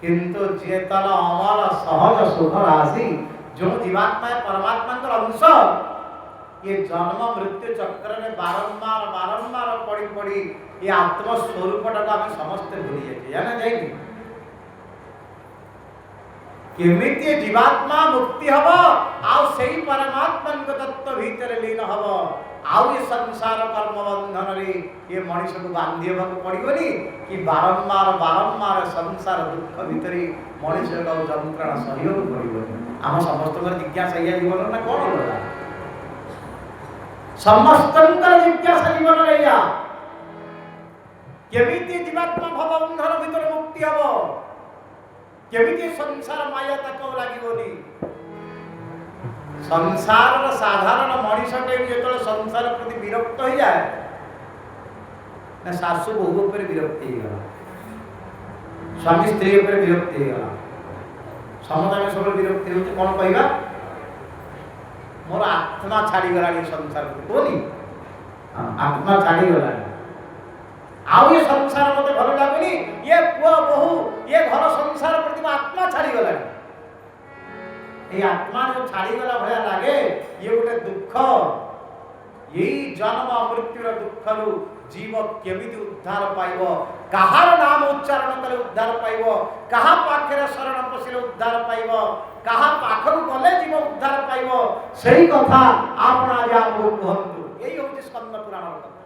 किंतु चेतन अमल सहज सुख राशि जो जीवात्मा है परमात्मा का अंश ये जन्म मृत्यु चक्र में बारंबार बारंबार पड़ी पड़ी ये आत्म स्वरूप आम समस्ते भूली जाए केमिति जीवात्मा मुक्ति हम आउ सेही परमात्मा तत्व भीतर लीन हम आउ ये संसार कर्म बंधन रे ये मनीष को बांधी होगा पड़ोनी कि बारंबार बारंबार संसार दुख भीतर मनीष को जंत्रणा सहयोग पड़ोनी आम समस्त जिज्ञासा या जीवन ना कौन होगा समस्त जिज्ञासा जीवन रहा केमिति जीवात्मा भव बंधन भीतर मुक्ति हम केमिति संसार माया तक लगे संसार साधारण मनीषटे जो संसार प्रति विरक्त हो जाए ना सासु बहु पर विरक्ति होगा स्वामी स्त्री पर विरक्ति होगा समझ में सब विरक्ति होती कौन कहवा मोर आत्मा छाड़ी गला संसार कोनी आत्मा छाड़ी गला आउ ये संसार मत भल लगुनि ये पुआ बहु ये घर संसार प्रति आत्मा छाड़ी गला ये आत्मा जो छाड़ी गला भया लागे ये गोटे दुख यही जन्म मृत्युर दुख रु जीव केमिति उद्धार पाइब कहार नाम उच्चारण कले उद्धार पाइब कहा पाखरे शरण पशिले उद्धार पाइब कहा पाखरु गले जीव उद्धार पाइब सही कथा आपण आज आपको कहंतु यही होची स्कंद पुराण कथा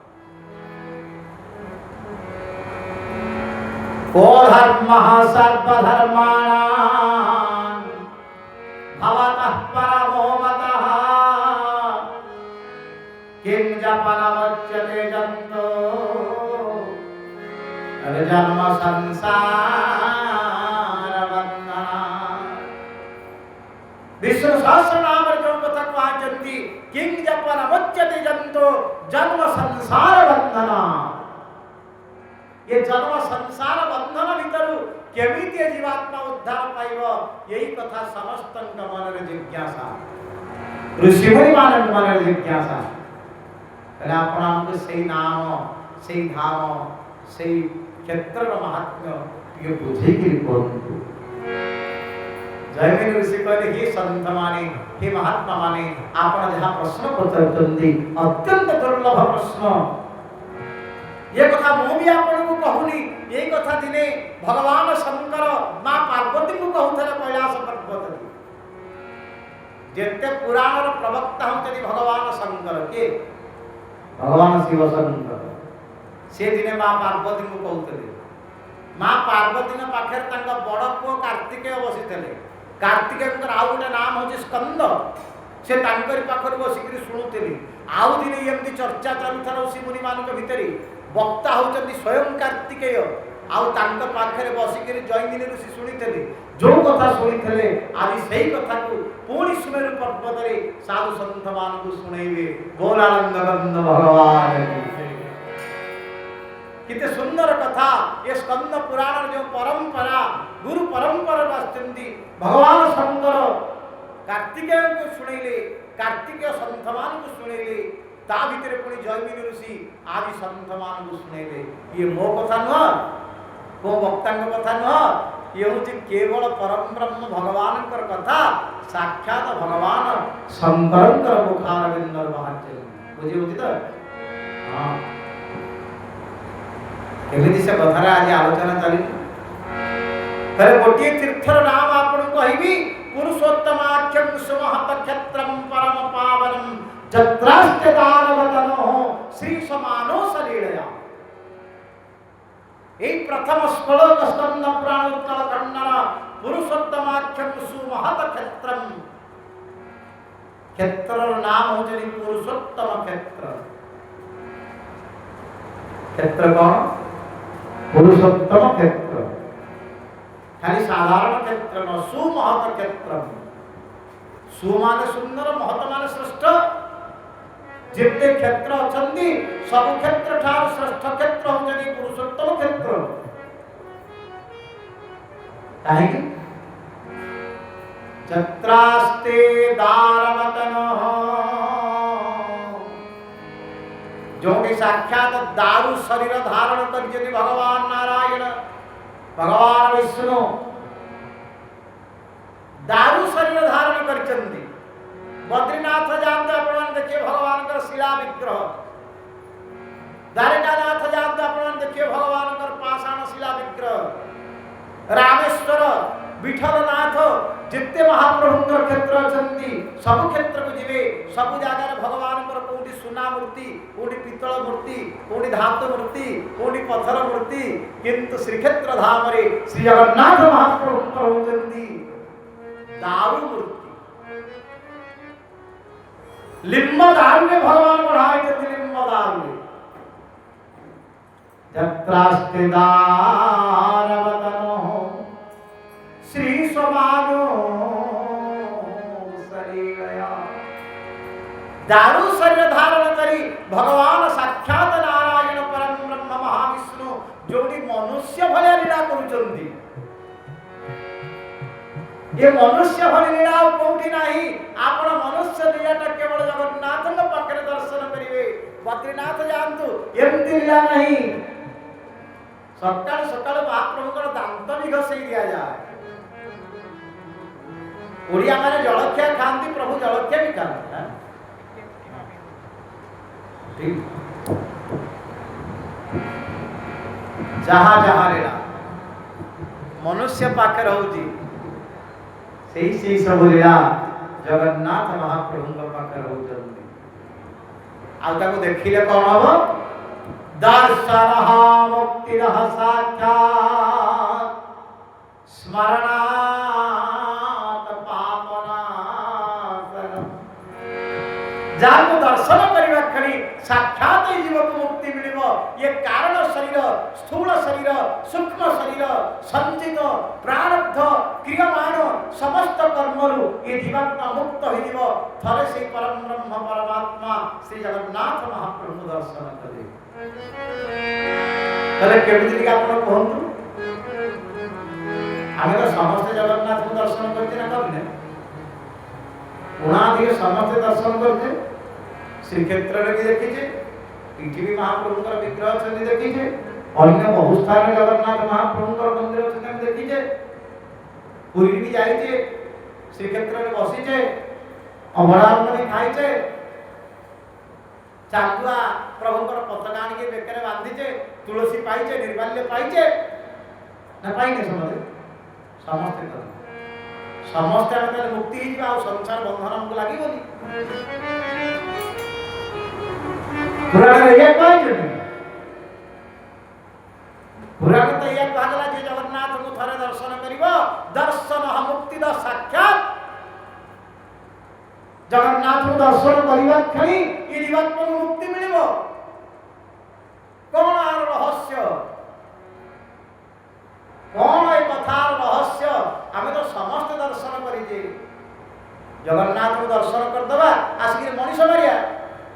को धर्मः सर्वधर्माणां भवतः परमो मतः किं जपनमुच्यते जन्तो जन्म संसार बंधना विष्णु सहस्रनाम जो कथा कहते किं जपनमुच्यते जन्तो जन्म संसार बंधना ये जन्म संसार बंधन भीतर केमिति जीवात्मा उद्धार पाइब यही कथा समस्त मन जिज्ञासा ऋषिमुनि मान मन जिज्ञासा से नाम से धाम से क्षेत्र महात्म्य ये बुझे कि जयमिनी ऋषि कहले हे संत माने हे महात्मा माने आपण जहाँ प्रश्न पचारुचंदी अत्यंत दुर्लभ प्रश्न ये कथा मु भी आपन को कहूनी ये कथा दिने भगवान शंकर मां पार्वती को कहूथले कैलाश पर्वत जेते पुराण रो प्रवक्ता होतनी भगवान शंकर के भगवान शिव शंकर से दिने मां पार्वती को कहूथले मां पार्वती ने पाखर तंग बड़ पुओ कार्तिकेय बसिथले कार्तिकेय को आउ गोटे नाम होची स्कंद से तांकरी पाखर बसिकरी सुनुथली आउ दिने एमती चर्चा चलुथला ऋषि मुनि मानक भितरी वक्ता होचंदी स्वयं कार्तिकेय आउ तांक पाखरे बसिकरी जयमिनी ऋषि सुनिथले जो कथा सुनिथले आज सही कथा को पुणी सुमेरु पर्वत रे साधु संत मान को सुनाइबे गौरानंद गंध भगवान किते सुंदर कथा ये स्कंद पुराण जो परंपरा गुरु परंपरा बसचंदी भगवान शंकर कार्तिकेय को सुनैले कार्तिकेय संत मान को सुनैले ता भीतर पुणी जयमिनी ऋषि आदि संत मान को सुनैले ये मो कथा न को वक्ता कथा नुह ये हूँ केवल परम ब्रह्म भगवान कथा साक्षात भगवान शंकर मुखार बिंदर बाहर बुझी बुझी तो हाँ केमिति से कथार आज आलोचना चली फिर गोटे तीर्थर नाम आपन कहबी पुरुषोत्तमाख्यम सुमहत क्षेत्रम परम पावनम जत्रास्ते दानवतनो श्री समानो सलीलया এই প্রথম শ্লোক স্কন্দ পুরাণ উত্তর কন্নড় পুরুষোত্তমাখ্যম সুমহত ক্ষেত্রম ক্ষেত্রর নাম হচ্ছে পুরুষোত্তম ক্ষেত্র ক্ষেত্র কোন পুরুষোত্তম ক্ষেত্র খালি সাধারণ ক্ষেত্র ন সুমহত ক্ষেত্র সু মানে সুন্দর মহত মানে শ্রেষ্ঠ जिते क्षेत्र अछंती सब क्षेत्र ठार श्रेष्ठ क्षेत्र होजनी पुरुषोत्तम क्षेत्र काहे जत्रास्ते दारवतनः जोटी साक्षात दारु शरीर धारण करजनी भगवान नारायण भगवान विष्णु दारु शरीर धारण करचंती बद्रीनाथ जानते अपन देखिए भगवान का शिला विग्रह द्वारिकानाथ जानते अपन देखिए भगवान का पाषाण शिला विग्रह रामेश्वर विठलनाथ जिते महाप्रभु क्षेत्र अछंती सब क्षेत्र को जीवे सब जगह भगवान का कोठी सुना मूर्ति कोठी पितल मूर्ति कोठी धातु मूर्ति कोठी पत्थर मूर्ति किंतु श्रीक्षेत्र धाम रे श्री जगन्नाथ महाप्रभु होचंती दारु मूर्ति लिम्ब दारु में भगवान बढ़ाए थे लिम्ब दारु में जत्रास्ते दारवतनो श्री समानो सलीलया दारु शरीर धारण करी भगवान साक्षात नारायण परम ब्रह्म महाविष्णु जोड़ी मनुष्य भले लीला करुचंती ये मनुष्य भली लीला कोठी नाही आपण मनुष्य लीलाटा केवल जगन्नाथ पाखे दर्शन करिवे बद्रीनाथ जानतु एमती लीला नहीं सकाल सकाल महाप्रभुकर दांत भी घसई दिया जाए ओडिया माने जलखिया खाती प्रभु जलखिया भी खाते ठीक जहाँ जहाँ लीला मनुष्य पाखे रहउची सही सब लीला जगन्नाथ महाप्रभु पाखे रहउचंती आ ताको देखिले कोन हबो दर्शनः मुक्तिरः साक्षात् स्मरणात् पापनाशनम् जाको दर्शन करिवा खणी साक्षात जीव को मुक्ति मिलिबो ये कारण शरीर स्थूल शरीर सूक्ष्म शरीर संचित प्रारब्ध क्रियमाण समस्त कर्मरु ये जीवात्मा मुक्त होइबो थरे से परम ब्रह्म परमात्मा श्री जगन्नाथ महाप्रभु दर्शन करे तले केमिति आपण कहंतु आमे तो समस्त जगन्नाथ को दर्शन करते ना करने उणादि समस्त दर्शन करते श्री क्षेत्र रे देखिजे पृथ्वी महाप्रभु का विग्रह छथि देखिजे अन्य बहु स्थान जगन्नाथ महाप्रभु का मंदिर छथि देखिजे पुरी भी जाइजे श्री क्षेत्र रे बसिजे अभराम में खाइजे चांदुआ प्रभु का पताका आनी के बेकरे बांधीजे तुलसी पाइजे निर्माल्य पाइजे ना पाइने समझे समस्त कर समस्त आमे मुक्ति ही आ संसार बंधन हमको लागि बोली पुराण रे एक पाइजे पुराण तो एक भागला जे जगन्नाथ को थरे दर्शन करिवो दर्शन मुक्ति द साक्षात जगन्नाथ को दर्शन करिवा खणी ई जीवात्मा को मुक्ति मिलिबो कोन आर रहस्य कौन ए कथार रहस्य आमे तो समस्त दर्शन करिजे जगन्नाथ को दर्शन कर दबा आसिक मनीष मारिया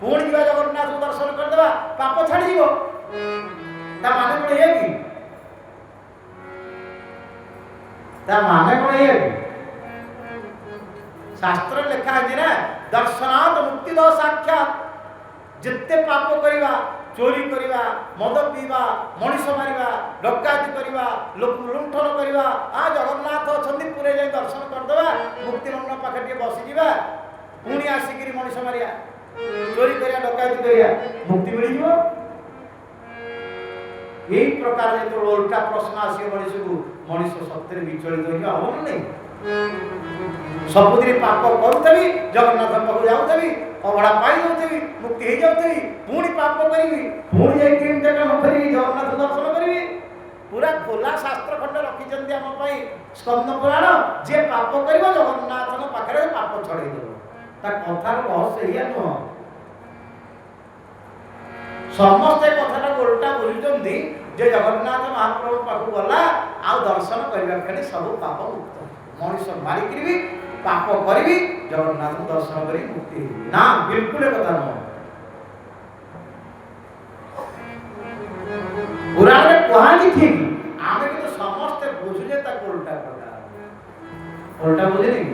पुणी दिवा जगन्नाथ को दर्शन कर दबा पाप छाड़ी जीवो ता माने कोन हे की ता माने कोन हे शास्त्र लिखा है ना दर्शनात् मुक्ति दो साक्षात जिते पाप करिवा चोरी करवा मद पीवा मनीष मारिबा डकायती करवा लोक लुंठन करवा आ जगन्नाथ अछंती पुरे जाई दर्शन करदेवा मुक्तिमंगल पाखे टे बसी जीवा पुणी आसिक मनीष मारिया चोरी करिया डकायती करिया मुक्ति मिल जीवो यही प्रकार जो उल्टा प्रश्न आसी मनीष को मनीष सत्य विचलित हो हम नहीं सबुदिन पाप करूथी जगन्नाथ पाक जाऊथी अवड़ा पाई जाऊथी मुक्ति हो जाऊथी पुणी पाप करी पुणी जाई तीन जगह करी जगन्नाथ दर्शन करी पूरा खोला शास्त्र खंड रखिछन्ती हम पई स्कंद पुराण जे पाप करिवो जगन्नाथ पाखरे पाप छड़े देबो ता कथार रहस्य हिया न समस्त कथा उल्टा बुझुछन्ती जे जगन्नाथ महाप्रभु पाखु गला आ दर्शन करबा खेले सब पाप मुक्त मनुष्य मारिक भी पाप करी जगन्नाथ दर्शन करी मुक्ति ना बिल्कुल कथा न पुराण में कहानी थी आमे तो समस्त बुझुले ता उल्टा प्रकार उल्टा बुझे नहीं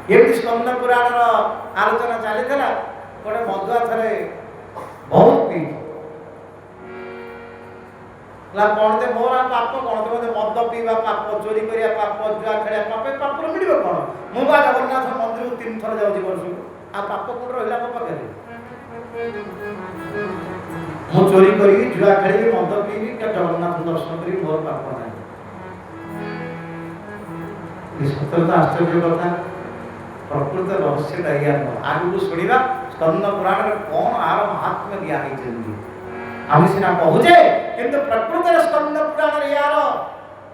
ये स्कंद पुराण रो आलोचना चली थला गोटे मधुआ थरे बहुत पी ला कोन ते मोरा पाप कोन ते मते मद पीवा पाप चोरी करिया पाप जुआ खेलिया पाप पाप मिलिबो कोन मु बा जगन्नाथ मंदिर तीन थर जाउची वर्ष आ पाप कोन रहिला को पाखरे मु चोरी करी जुआ खेली मद पीबी के जगन्नाथ दर्शन करी मोर पाप नाही इस सत्यता आश्चर्य कथा प्रकृत रहस्य दया आगु सुनिबा स्कंद पुराण में कोन आर महात्म्य दिया है जल्दी आम सीना कहूजे किंतु प्रकृत स्कंद पुराण यार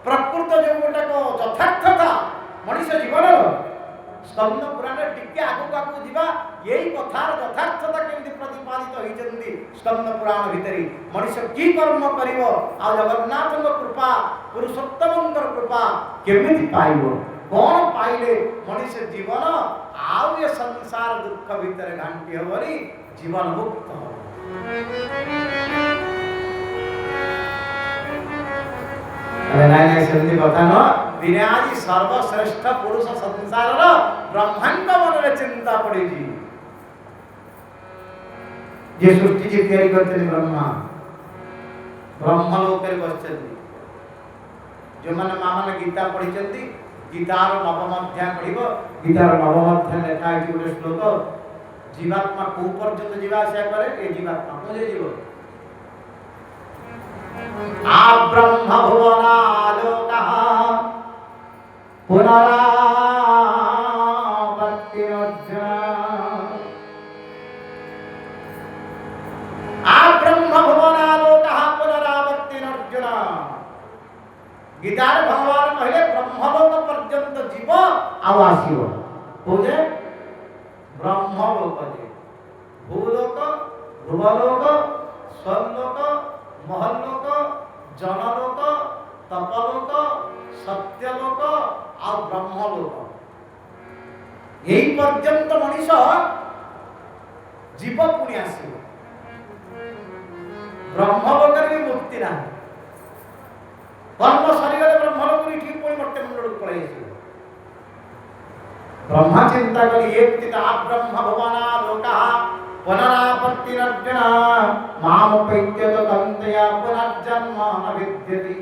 प्रकृत जो गोटे को यथार्थता मनुष्य जीवन स्कंद पुराण टिके आगु आगु जीवा यही कथार यथार्थता केमती प्रतिपादित होइचंदी स्कंद पुराण भितरी मनुष्य की कर्म करिवो आ जगन्नाथ कृपा पुरुषोत्तमंकर कृपा केमती पाइबो कौन पाइले मनुष्य जीवन आउ ये संसार दुख भीतर घांटी होबरी जीवन मुक्त हो अरे नहीं सेमती कथा न दिने आज सर्वश्रेष्ठ पुरुष संसार रो ब्रह्मांड मन रे चिंता पड़ी जी जे सृष्टि जे तैयारी करते ब्रह्मा ब्रह्मलोक रे बसचंती जो माने मामने गीता पढ़ी चंती गीतार नवम अध्याय पढ़िबो गीतार नवम अध्याय लेखा है गोटे श्लोक जीवात्मा को पर्यंत जीवा आशा करे ए जीवात्मा कोजे जीव आ ब्रह्म भुवनालोकः पुनरावर्तिर्जन आ ब्रह्म भुवनालोकः पुनरावर्तिर्जन गीतार भगवान कहले ब्रह्मलोक पर्यंत जीव आउ आसीबो कोजे ब्रह्मलोक जे भूलोक ध्रुवलोक स्वर्लोक महलोक जनलोक तपलोक सत्यलोक आ ब्रह्मलोक यही पर्यंत मनीष जीव पुणी आसीबो ब्रह्मलोक रे मुक्ति ना कर्म शरीर ब्रह्मलोक रे ठीक पुणी मट्टे मंडल को पळाई आसीबो ब्रह्मा चिंता करी एक तिता ब्रह्म भुवना लोकः पुनरावर्तिर्जन माम पैत्यत तंतया पुनर्जन्म न विद्यति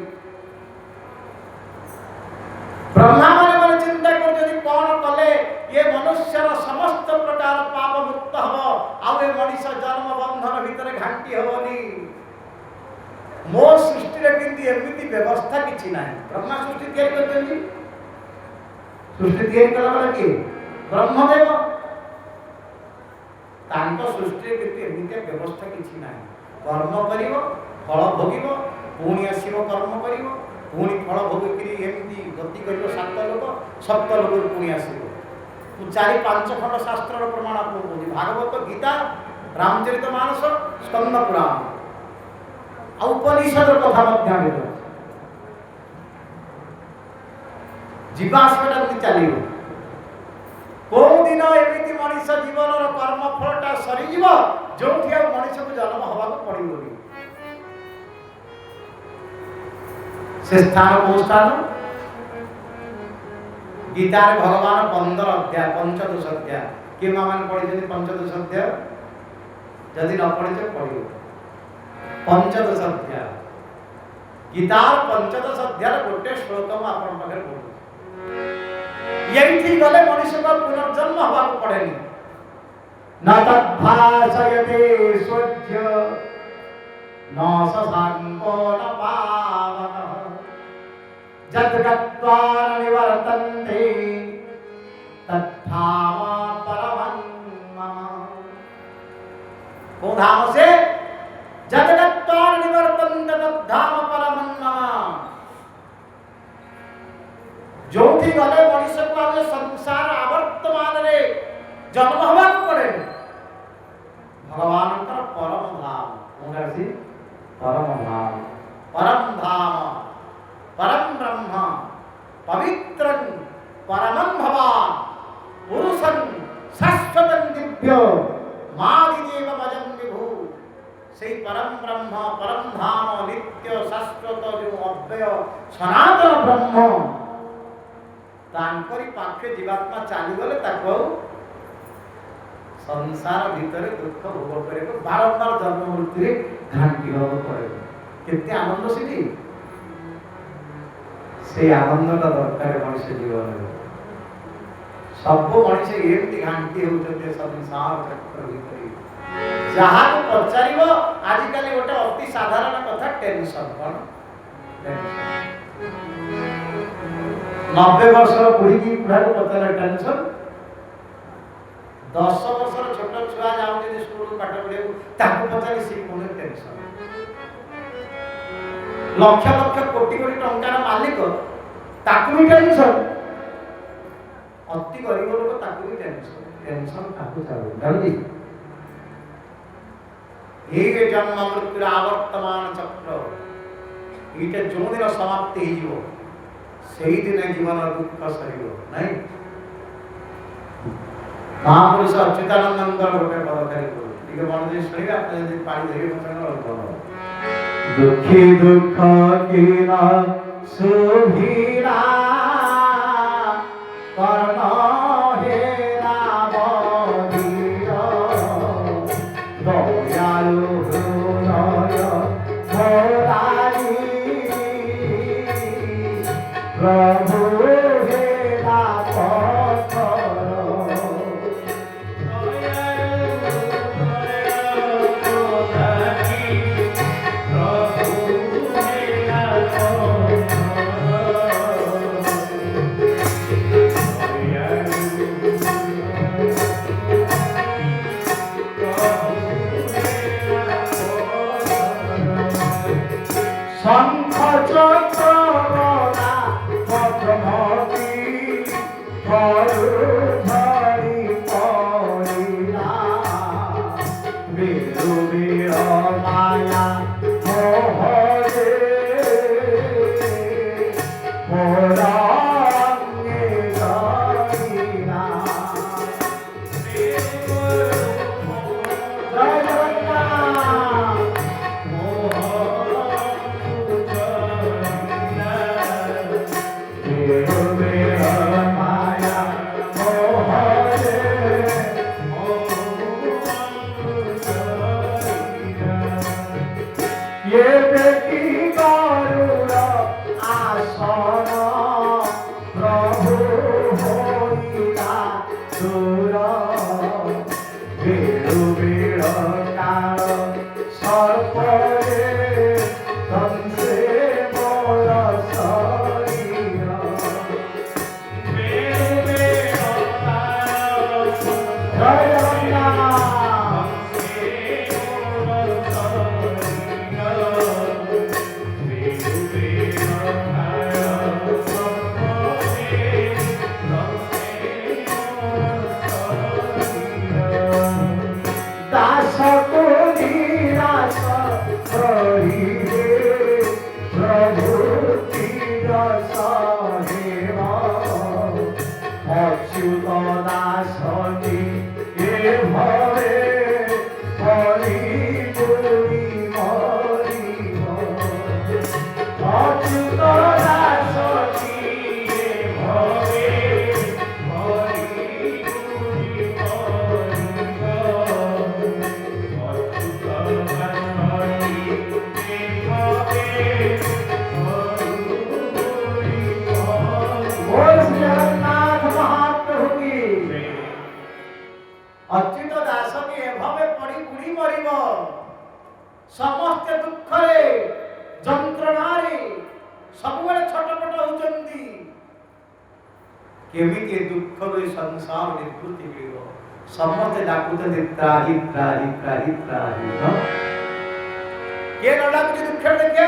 ब्रह्मा मन चिंता कर यदि कौन कले ये मनुष्यर समस्त प्रकार पाप मुक्त हबो आ ए मनुष्य जन्म बंधन भीतर घांटी होबनी मो सृष्टि रे किंतु एमिति व्यवस्था किछि नाही ब्रह्मा सृष्टि तैयार करतनी सृष्टि तैयार कला वाला के ब्रह्मदेव तांको सृष्टि किंतु एमिति व्यवस्था किछि नाही कर्म करिवो फल भोगिवो पुणी आसीबो कर्म करिवो पुणी फल भोगी करी एमिति गति करिवो सप्त लोक पुणी आसीबो तू चारि पांच खंड शास्त्र रो प्रमाण आपको बोली भागवत गीता रामचरितमानस स्कंद पुराण आ उपनिषद कथा मध्य मिलो जीवाश्मटा को चलियो को दिन एमिति मनुष्य जीवन रो कर्म फलटा सरी जीव जोठी आ मनुष्य को जन्म हवा को पड़िबो से स्थान को स्थान गीता रे भगवान 15 अध्याय पंचदश अध्याय के मान पढ़ी पंचदश अध्याय যদি ন পড়িছে পড়িব। পঞ্চদশ অধ্যায় গীতার পঞ্চদশ অধ্যায়ের গোটে শ্লোক মু আপনার পাখে পড়ুছি। এইটি গলে মনুষ্যকে পুনর্জন্ম হওয়াকে পড়েনি। ন তদ্ভাসয়তে সূর্য ন শশাঙ্কো ন পাবকঃ যৎ গত্বা ন নিবর্তন্তে तद्धाम परमं मम। वो धाम से जगत्वा निवर्तन्ते तद्धाम परमं मम। जोठी गले मनुष्य को आगे संसार आवर्तमान रे जन्म हवा पड़े भगवान का परम धाम उनसी परम धाम परम ब्रह्म पवित्रं परमं भवान पुरुषं शाश्वतं दिव्य मादिदेव भजं विभु। সেই परम ब्रह्म परम धाम नित्य शाश्वत जो अव्यय सनातन ब्रह्म तांकरी पाखे जीवात्मा चाली गले ताको संसार भीतर दुख भोग करे बारंबार जन्म मृत्यु घांटी हो पड़े। केते आनंद सेठी से आनंदटा दरकार मनुष्य जीवन में। सब मनुष्य एमती घांटी होते संसार चक्र भीतर जहाँ को पचारिब आजिकल गोटे अति साधारण कथा टेंशन कौन 90 वर्षर बुढ़ी की बुढ़ा को पचारे टेंशन 10 वर्षर छोट छुआ जाऊँ स्कूल पाठ पढ़े पचारे सी कौन टेंशन लक्ष लक्ष कोटी कोटी टंकार मालिक ताकू भी टेंशन अति गरीब लोक ताकू भी टेंशन ताकू जानी ये जन्म मृत्यु आवर्तमान चक्र ये जो दिन समाप्ति हो से दिन जीवन दुख सर नहीं। महापुरुष अच्युतानंद गोटे पदकारी मन दे शुणे अपने पानी धरी दुखी दुख की सुभीरा कर्ण हेरा बधीर दयालु हृदय मोरारी प्रभु हेरा पत्थर शंख चक्र गदा पद्मवती धरी पड़िला वीर वीर माया मोहरे मोरा अंगे गईला। जय जगन्नाथ ये बेटी गरुड़ आसन प्रभु होइला दूर बेरु बेर काल सर्परे कंसे मोर शरीर बेरु बेर काल जय केमिति दुख रे संसार निवृत्ति मिलिबो समस्त डाकुते त्राहि त्राहि त्राहि त्राहि न के न डाकुते दुख देखे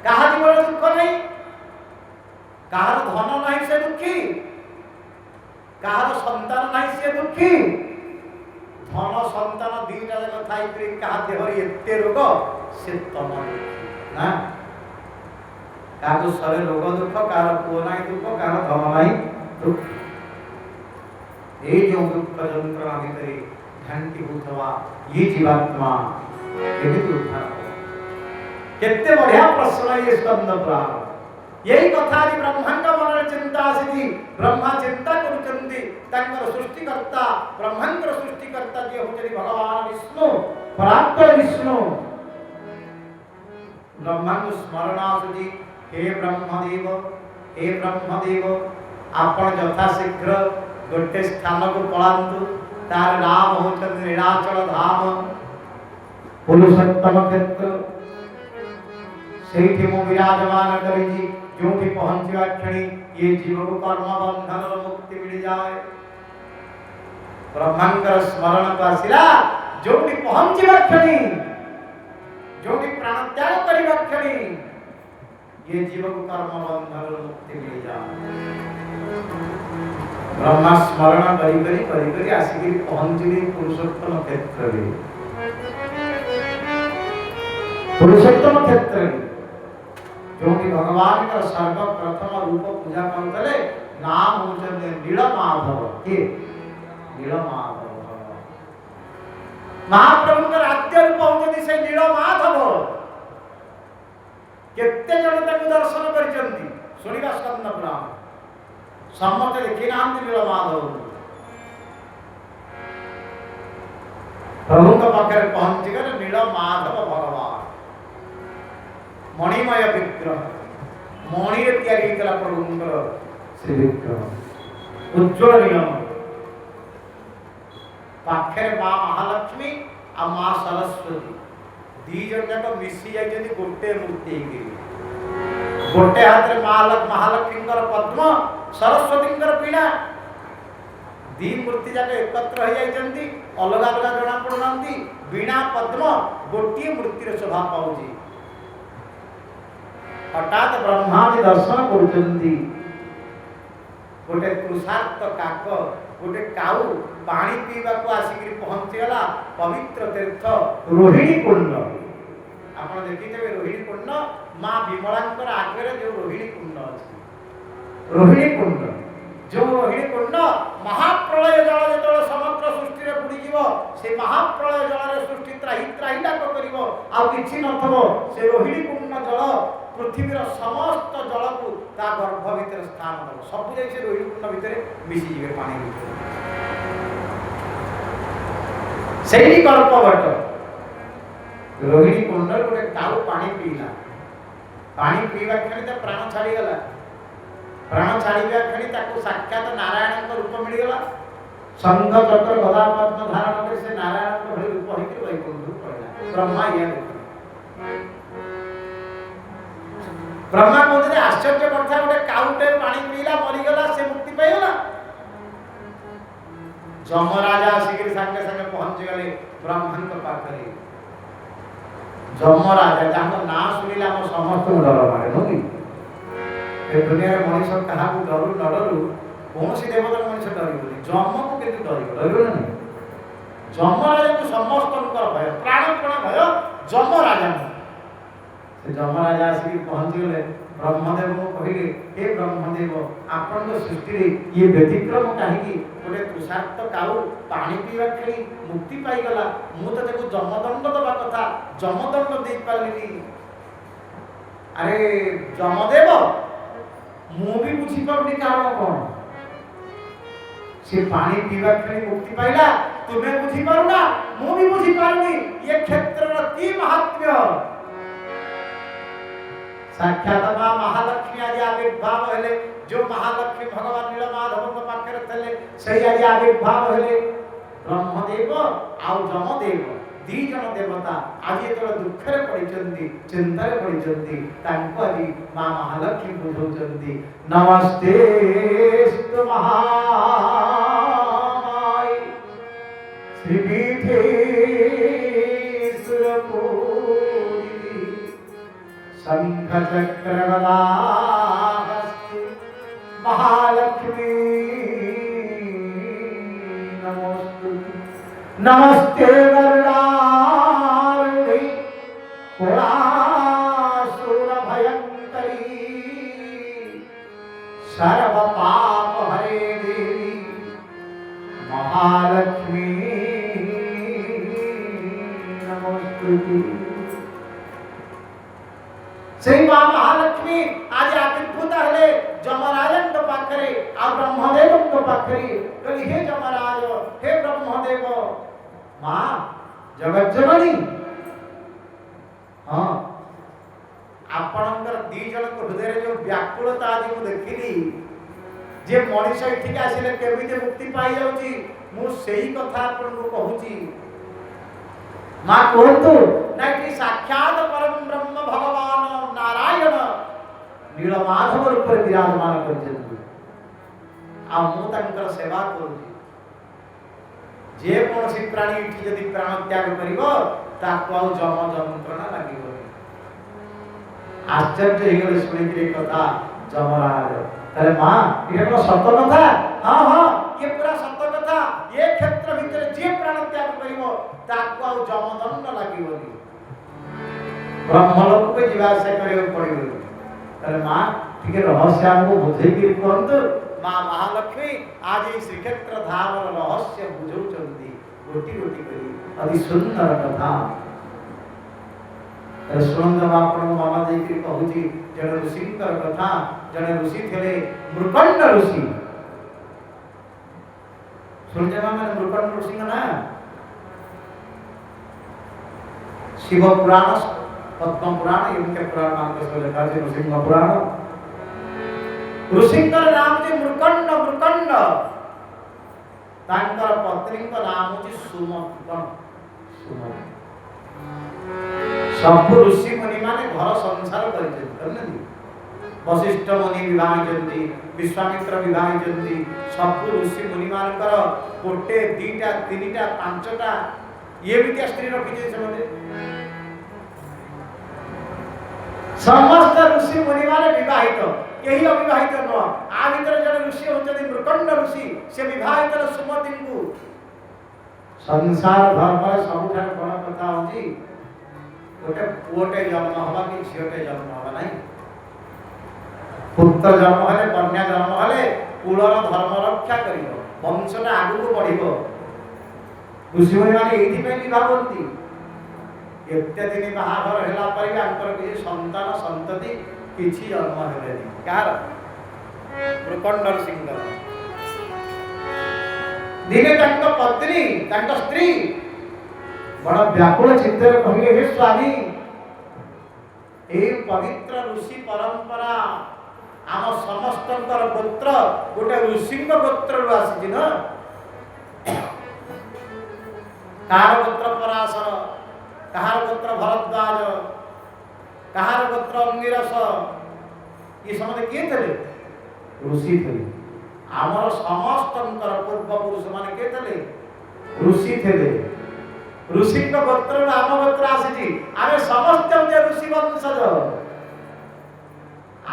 कहा जीवन दुख नहीं कहार धन नहीं से दुखी कहार संतान नहीं से दुखी धन संतान दीटा जक थाई करी कहा देहरी एते रोग से तम ना काको सरे रोग दुख कहार पुओ नहीं दुख कहार धन नहीं दुख ए जो दुख यंत्रणा भितरे घंटी होतवा ये जीवात्मा केमिति उद्धार केते बढ़िया प्रश्न ये स्कंद पुराण यही कथा आज ब्रह्मांड मन चिंता आसी ब्रह्मा चिंता करुचंती तंकर सृष्टिकर्ता ब्रह्मांडर सृष्टिकर्ता जे होचि भगवान विष्णु परात्पर विष्णु ब्रह्मांड स्मरण आसी हे ब्रह्मदेव आपण यथा शीघ्र गोटे स्थान को पलांतु तार नाम होचि नीलाचल धाम पुरुषोत्तम क्षेत्र सेठी मु विराजमान करिजी जो भी पहुंचवा क्षणी ये जीव को कर्म बंधन और मुक्ति मिल जाए ब्रह्मांडर स्मरण को आसिला जो भी पहुंचवा क्षणी जो भी प्राण त्याग करवा क्षणी ये जीव को कर्म बंधन और मुक्ति मिल जाए ब्रह्मा स्मरण करी करी आसिकी पहुंचली पुरुषोत्तम क्षेत्र रे पुरुषोत्तम क्षेत्र रे जो कि भगवान का सर्वप्रथम रूप पूजा करतले नाम होचंदे नीलमाधव के नीलमाधव महाप्रभु का आद्य रूप होचंदे से नीलमाधव केते जण ताकु दर्शन करिसंती सुनिबा स्कंद पुराण सम्मत देखि नाम नीलमाधव प्रभु का पाखरे पहुंच गए नीलमाधव भगवान मणिमय विग्रह मणि तैयारी कला प्रभुंकर श्री विग्रह उज्ज्वल नीलम पाखरे मां महालक्ष्मी आ मां सरस्वती दी जन जाक मिसी जाय जदी गोटे मूर्ति के गोटे हाथ रे महालक्ष्मीकर पद्म सरस्वतीकर पीड़ा दी मूर्ति जाक एकत्र हो जाय जंती अलग अलग जणा पडनांती बीणा पद्म गोटे मूर्ति रे शोभा पाउजी हठात ब्रह्मा जी दर्शन करुचंती गोटे कृषार्थ काक गोटे काऊ पानी पीवा को आसिक पहुंची गला पवित्र तीर्थ रोहिणी कुंड आपण देखिथे रोहिणी कुंड मां विमलांकर आगे जो रोहिणी कुंड अछि रोहिणी कुंड जो रोहिणी कुंड महाप्रलय जल जो समग्र सृष्टि रे बुडी जीव से महाप्रलय जल रे सृष्टि त्राही त्राही लाग करिवो आ किछि नथबो से रोहिणी कुंड जल पृथ्वीर समस्त जल को ता गर्भ भीतर स्थान दो सब जाई से रोहिणी कुंड भीतर मिसी जीवे पानी भीतर सेही कल्पवट रोहिणी कुंड गोटे काउ पानी पीला पानी पीवा क्षणी त प्राण छाड़ी गला प्राण छाड़िबा क्षणी ताको साक्षात नारायण रूप मिल गला शंख चक्र गदा पद्म धारण कर से नारायण भली रूप होई वैकुंठ पड़ला ब्रह्मा ये ब्रह्मा कहते आश्चर्य कथा गोटे काउटे पानी पीला मरी गला से मुक्ति पाई गला जमराजा आसिक संगे संगे पहुंच गले ब्रह्मन के पाखरे जमराजा जहां ना सुनिला हम समस्त डर मारे नोकी ए दुनिया रे मनुष्य कहा को डरू न डरू कौन सी देवता मनुष्य डरिबोनी जम को केतु डरिबो नहीं जमराजा को समस्त भय प्राण भय जमराजा से जमराजा आसिक पहुंच गले ब्रह्मदेव को कहिले हे ब्रह्मदेव आपन सृष्टि रे ये व्यतिक्रम काहे गोटे तुषार्थ काउ पानी पीवा खेली मुक्ति पाई गला मु तो देखो जमदंड दबा कथा जमदंड दे पालिनी अरे जमदेव मु भी बुझी पड़नी कारण कोन से पानी पीवा खेली मुक्ति पाइला तुम्हें बुझी पारुना मु भी बुझी पारुनी ये क्षेत्र र की महात्म्य साक्षात मां महालक्ष्मी आदि आविर्भाव हेले जो महालक्ष्मी भगवान नीलमाधव के पाखरे थले सही आदि आविर्भाव हेले ब्रह्मदेव आउ जमदेव दी जन देवता आज जो दुखरे पड़ी चिंतार पड़ी आज माँ महालक्ष्मी बुझाऊँ नमस्ते महामाई श्रीपीठे सुरपूजिते शंख चक्र गदाहस्ते महालक्ष्मी नमस्ते गरुडारूढे पुरासुर भयंकरी सर्व पाप हरे देवी महालक्ष्मी नमोस्तुते। से मां महालक्ष्मी आज आविर्भूत हेले जमराजन पाखरे आ ब्रह्मदेव पाखरे कहली हे जमराज हे ब्रह्मदेव मां जगत जननी हाँ आपणकर दी जन हृदय जो व्याकुलता आज मु देखिली जे मनीष एठिक आसिले केमिते मुक्ति पाई जाउची मु सेही कथा आपन को कहूची मां कहतु ना कि साक्षात परम ब्रह्म भगवान नारायण नीलमाधव रूप विराजमान करछन्ति आ मु तंकर सेवा करूची जे कोनसी प्राणी इठी यदि प्राण त्याग करिवो ताको आ जम जंत्रणा लागिवो आश्चर्य हेगले सुनिके कथा जमराज अरे मां ये तो सत्य कथा हां हां ये पूरा सत्य कथा ये क्षेत्र भीतर जे प्राण त्याग करिवो ताको आ जमदंड लागिवोनी ब्रह्मलोक को जीवा से करियो पड़िवो अरे मां ठीक रहस्य हमको बुझे कि कहंतु मां महालक्ष्मी आज ये श्रीक्षेत्र धाम रहस्य बुझौचंदी गोटी गोटी करी अति सुंदर कथा सुनंद आपण मामा देई कि कहूची जण ऋषिकर कथा जण ऋषि थेले मृकंड ऋषि सुनजे माने मृकंड ऋषि ना शिव पुराण पद्म पुराण इनके पुराण नाम के लिखा है ऋषि पुराण ऋषिकर नाम जे मृकंड मृकंड तांकर पत्नी का नाम होची सुमति सुमति सब ऋषि मुनि माने घर संसार करते वशिष्ठ मुनि विवाहित विश्वामित्र विवाहित सब ऋषि मुनि मानकर गोटे दीटा तीनटा पांचटा ये भी क्या स्त्री रखी समस्त ऋषि मुनि माने विवाहित यही अविवाहित न आ भीतर जन ऋषि होते मृकंड ऋषि से विवाहित सुमति को संसार धर्म सबुठार बड़ कथा होची गोटे पुओटे जन्म हवा कि झीटे जन्म हवा नहीं पुत्र जन्म हेले कन्या जन्म हेले कुलर धर्म रक्षा करिवो वंशटा आगु को बढ़िवो ऋषि मुनि माने एथि पे विवाहवंती एते दिन बाहाघर हेला पर भी अंतर कि संतान संतति किछि जन्म हेलेनी कार मृकंड सिंह दिने तंक पत्नी तंक स्त्री बड़ा व्याकुल चित्तर कहिए हे स्वामी ए पवित्र ऋषि परंपरा आम समस्तंकर गोत्र गोटे ऋषि गोत्र आसी न कहार गोत्र पराशर कहार गोत्र भरद्वाज कहार गोत्र अंगिरस ये समझ किए थे ऋषि थे आमर समस्तंकर पूर्व पुरुष माने के थे ऋषि थे ऋषि गोत्र राम गोत्र आसी आमे समस्त जे ऋषि वंशज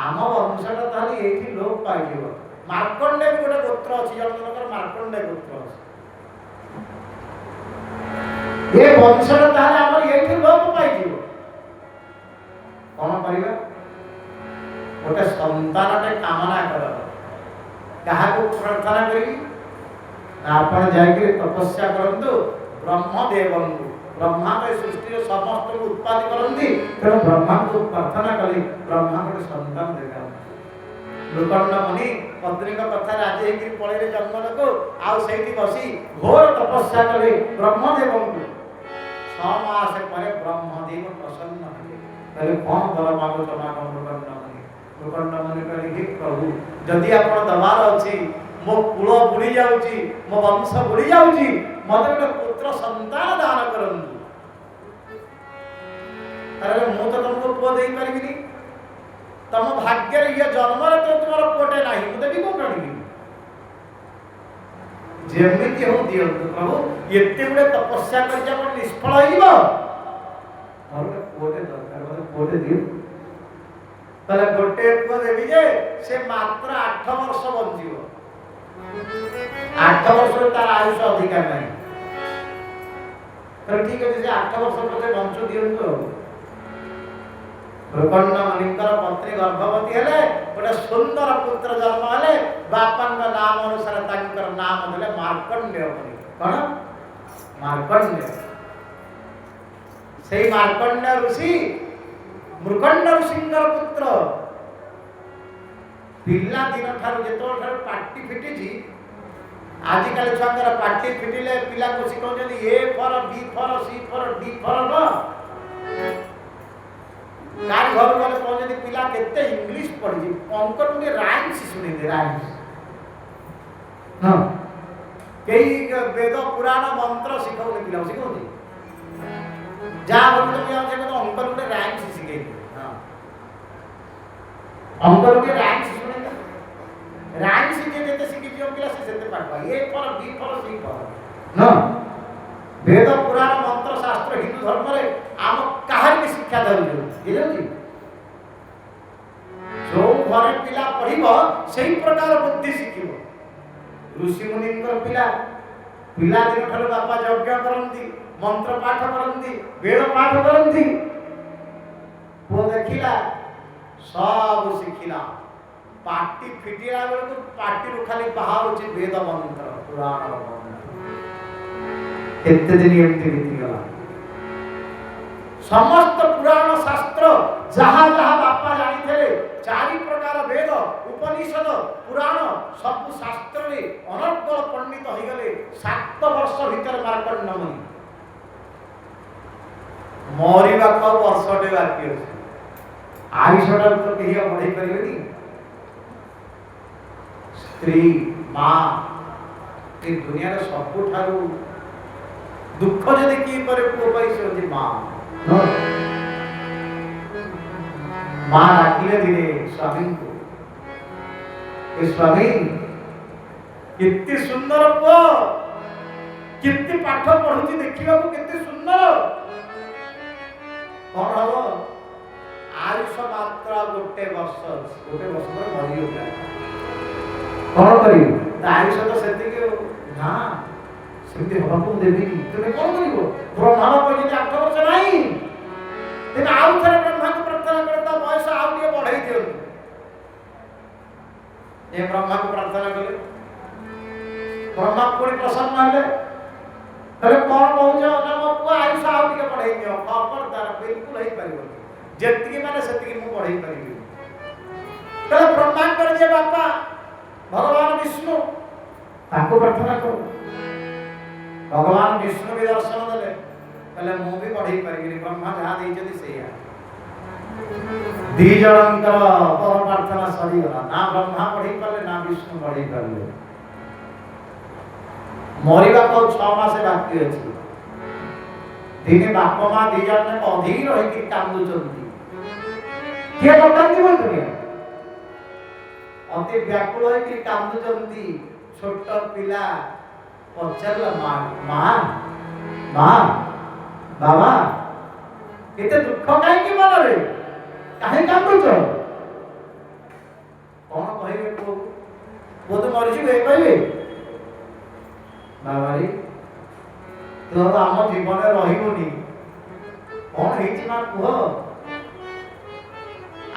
आम वंशटा ताली एठी लोक पाइजिवो मार्कंडे भी गोटे गोत्र अछि जनकर मार्कंडे गोत्र अछि ये वंशटा ताले हमर एठी लोक पाइजिवो कोन करिवे गोटे संतानटे कामना कर कहा को प्रार्थना करी आपण जाय के तपस्या करंतु ब्रह्मदेवं ब्रह्मा के सृष्टि समस्त को उत्पादन करंती तेणु ब्रह्मा को प्रार्थना कली ब्रह्मा को संतान देगा मृकंड मुनि पत्नी का कथा राजी के पळेले जन्म लको आ सेठी बसी घोर तपस्या कले ब्रह्मदेवं को 6 मास परे ब्रह्मदेव प्रसन्न होले कहले कोन बर मागो तमा मृकंड मुनि कहले हे प्रभु जदि आपण दबार अछि मो कुल बुड़ी जाउची मो वंश बुड़ी जाउची मते पुत्र संतान दान करंतु अरे मु तो तुमको पुओ दे परिबिनी तम भाग्य ये जन्म रे तो तुमर पुओटे नाही मु देबी कोन करिबी जेमिति हो दियो प्रभु एते बडे तपस्या कर जा पर निष्फल होइबो और पुओटे दरकार मतलब पुओटे दियो तले गोटे पुओ देबी जे से मात्र 8 वर्ष बंजियो 8 वर्ष तार आयुष अधिकार नाही तो ठीक है जैसे 8 वर्ष परे वंश दियंतो प्रकन्न मनिकर पत्नी गर्भवती हेले गोटे सुंदर पुत्र जन्म हेले बापन नाम अनुसार तांकर नाम देले मार्कंडेय कोन मार्कंडेय सेही मार्कंडेय ऋषि मृकंड ऋषिंकर पुत्र पिल्ला दिन ठार जेतो ठार पाटी फिटी जी आजिकल छुआंकर पाटी फिटिले पिला को सिखौजनी A for B for C for D for न कार घर वाले कहजनी पिला केते इंग्लिश पढ़ी अंकन में राइम्स सुनी दे राइम्स हां कई वेद पुराण मंत्र सिखौले पिला सिखौनी जा बोलते कि हम से अंकन में राइम्स सिखे हां अंकन में राइम्स सुने राइम्स जे देते सिखि जो पिला से सेते पाठवा A for B for C for ना वेद पुराण मंत्र शास्त्र हिंदू धर्म रे आम काहर की शिक्षा दउजो बुझली जो घरे पिला पढ़िबो सही प्रकार बुद्धि शिखिबो ऋषि मुनिंकर पिला पिला दिन ठार बापा यज्ञ करंती मंत्र पाठ करंती वेद पाठ करंती वो देखिला सब शिखिला पाटी फिटिला बेलू पाटी रु खाली बाहर होची वेद मंत्र पुराण मंत्र केते दिन एमती बीती गला समस्त पुराण शास्त्र जहां जहां बापा जानी थे चारि प्रकार वेद उपनिषद पुराण सब शास्त्र रे अनर्गल पंडित हो गले 7 वर्ष भीतर मार्कंड मुनि मरिबा को वर्षटे बाकी अछि आयुषटा तो केही बढ़ाई परिबेनी स्त्री मां ए दुनिया रे सबु ठारू दुख जदि की करे को पैसे होती मां मां डाकिले दिने स्वामी को ए स्वामी कितनी सुंदर पुओ कितनी पाठ पढुची देखिबा को कितनी सुंदर कोन हबो आयुष मात्र गोटे वर्ष पर मरियो कोन करी आयुष तो सेति के ना सेति हबो देबी तुमे कोन करिवो ब्रह्मा को जे 8 वर्ष नाही तेन आउ थरे ब्रह्मा को प्रार्थना करता बयस आउ के बढ़ाई दियो ए ब्रह्मा को प्रार्थना कले ब्रह्मा कोनी प्रसन्न हले तले कोन कहउछ ना मो पुआ आयुष आउ के बढ़ाई दियो खबरदार बिल्कुल ही परिबो जेतिके माने सेतिके मु बढ़ाई परिबी तले ब्रह्मा कर जे बापा भगवान विष्णु ताको प्रार्थना करो भगवान विष्णु भी दर्शन देले कहले मु भी बढ़ाई परिबी ब्रह्मा जहा देई जदी सेया दी जनकर पर प्रार्थना सरी गला ना ब्रह्मा बढ़ाई पाले ना विष्णु बढ़ाई पाले मरिबा को 6 मास बाकी अछि दिने बाप मां दी जन ने अधीर होई कि कांदु चंदी के बकंदी बोल दुनिया अति व्याकुल होई कि कांदु चंदी छोट पिला पचल मां मां मां बाबा केते दुख काहे कि मन रे काहे कांदु छ कोन कहिबे को वो तो मरि जिवे कहिबे बाबा रे तो आम जीवन रही कौन है कह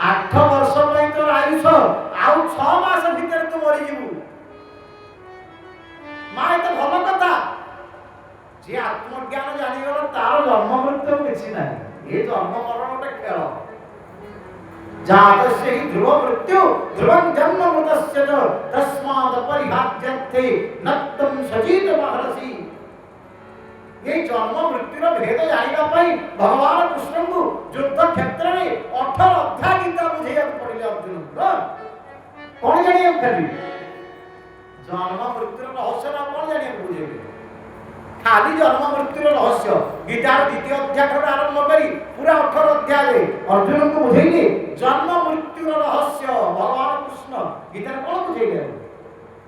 8 वर्ष तो आयुष आउ 6 मास भीतर तू मरी जीवु मां तो भल कथा जे आत्मज्ञान जानी गलो तार जन्म मृत्यु किछि नाही ये जन्म मरण गोटे खेल जातस्य हि ध्रुव मृत्यु ध्रुवं जन्म मृतस्य च तस्मात् परिहाज्यते नक्तम सजीत महर्षि ये जन्म मृत्यु भेद जानिबा पई भगवान कृष्ण को युद्ध क्षेत्र में 18 अध्याय गीता बुझेया पड़िले अर्जुन कोन जानिए खाली जन्म मृत्यु रहस्य ना कोन जानिए बुझेबे खाली जन्म मृत्यु रहस्य गीतार द्वितीय अध्याय आरंभ करी पूरा 18 अध्याय अर्जुन को बुझेइले जन्म मृत्यु रहस्य भगवान कृष्ण गीतार कोन बुझेइले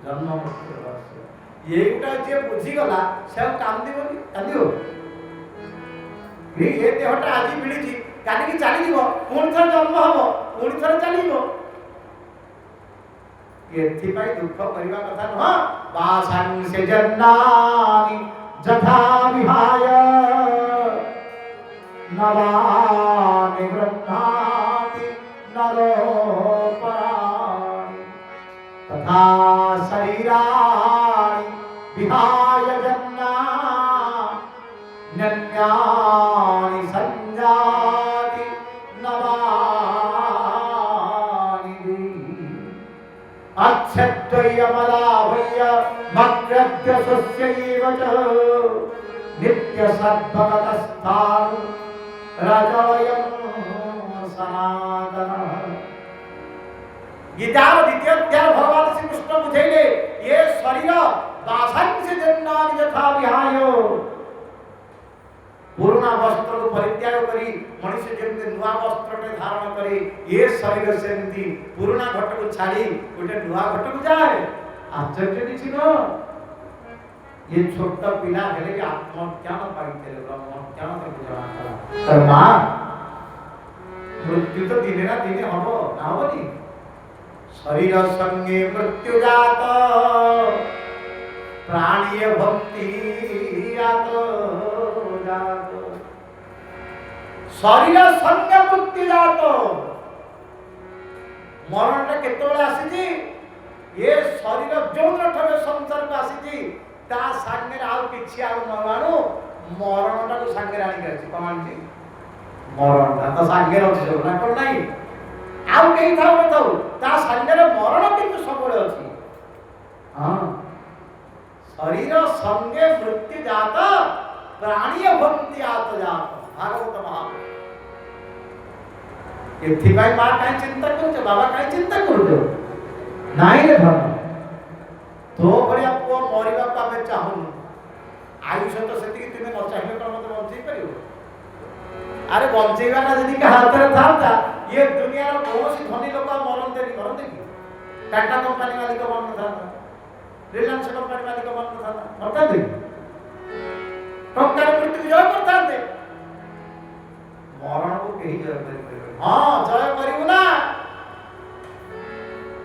जन्म मृत्यु रहस्य एटा जे बुझी गला से कांदिबोनी कांदिबो ये देहटा आज मिली काली की चली जीव पुणी थर जन्म हम पुणी थर चलीबो एथिपाई दुख करबा कथा न वासं से जन्नानि जथा विहाय नवानि ब्रह्माति नरोपराणि तथा शरीराणि विहाय जन्नान्यानि संजाति नवानि अच्छद्वयमलाभय्य मग्रद्य स्वस्यैव च नित्यसद्भगतस्थानु रजोऽयं सनातनः गीतार द्वितीय अध्याय भगवान श्री कृष्ण बुझेइले ये शरीर वासंस जन्नानि यथा विहाय पुराना वस्त्र को परित्याग करी मनुष्य जेमते नुआ वस्त्र के धारण करे ये शरीर सेमती पुराना घट को छाड़ी गोटे नुआ घट को जाए आश्चर्य किछि न ये छोटा पिला हेले कि आत्मज्ञान पाइते ब्रह्मज्ञान के बुझा तर मां मृत्यु तो दिने ना दिने हबो ना होनी शरीर संगे मृत्यु जात प्राणीय भक्ति आत जात शरीर संगे मृत्यु जात मरण टा केतोले आसी ये शरीर जोन ठरे संसार को आसी ता संगे आउ किछि आउ नवाणु मरण टा को संगे आनी करछि कमांती मरण ता तो संगे रछि ना कोन नाही आउ केही थाउ न थाउ ता संगे मरण किंतु सबले अछि हां शरीर संगे मृत्यु जात प्राणीय भक्ति आत जात भागवत महापुराण एथिबाई मां काई चिंता करूछ बाबा काई चिंता करूछ नाही रे धन तो बढिया पो मरिबा को हमें चाहू आयुष तो सेति कि तुमे न चाहिए तो मत बंचई परियो अरे बंचईबा ना जदी का हाथ रे थाता ये दुनिया रो बहुत धनी लोग मरते की टाटा कंपनी मालिक मरन था रिलायंस कंपनी मालिक मरन था मरता दे टंकार मृत्यु जय करता दे मरण को कहीं जय करिबो हां जय करिबो ना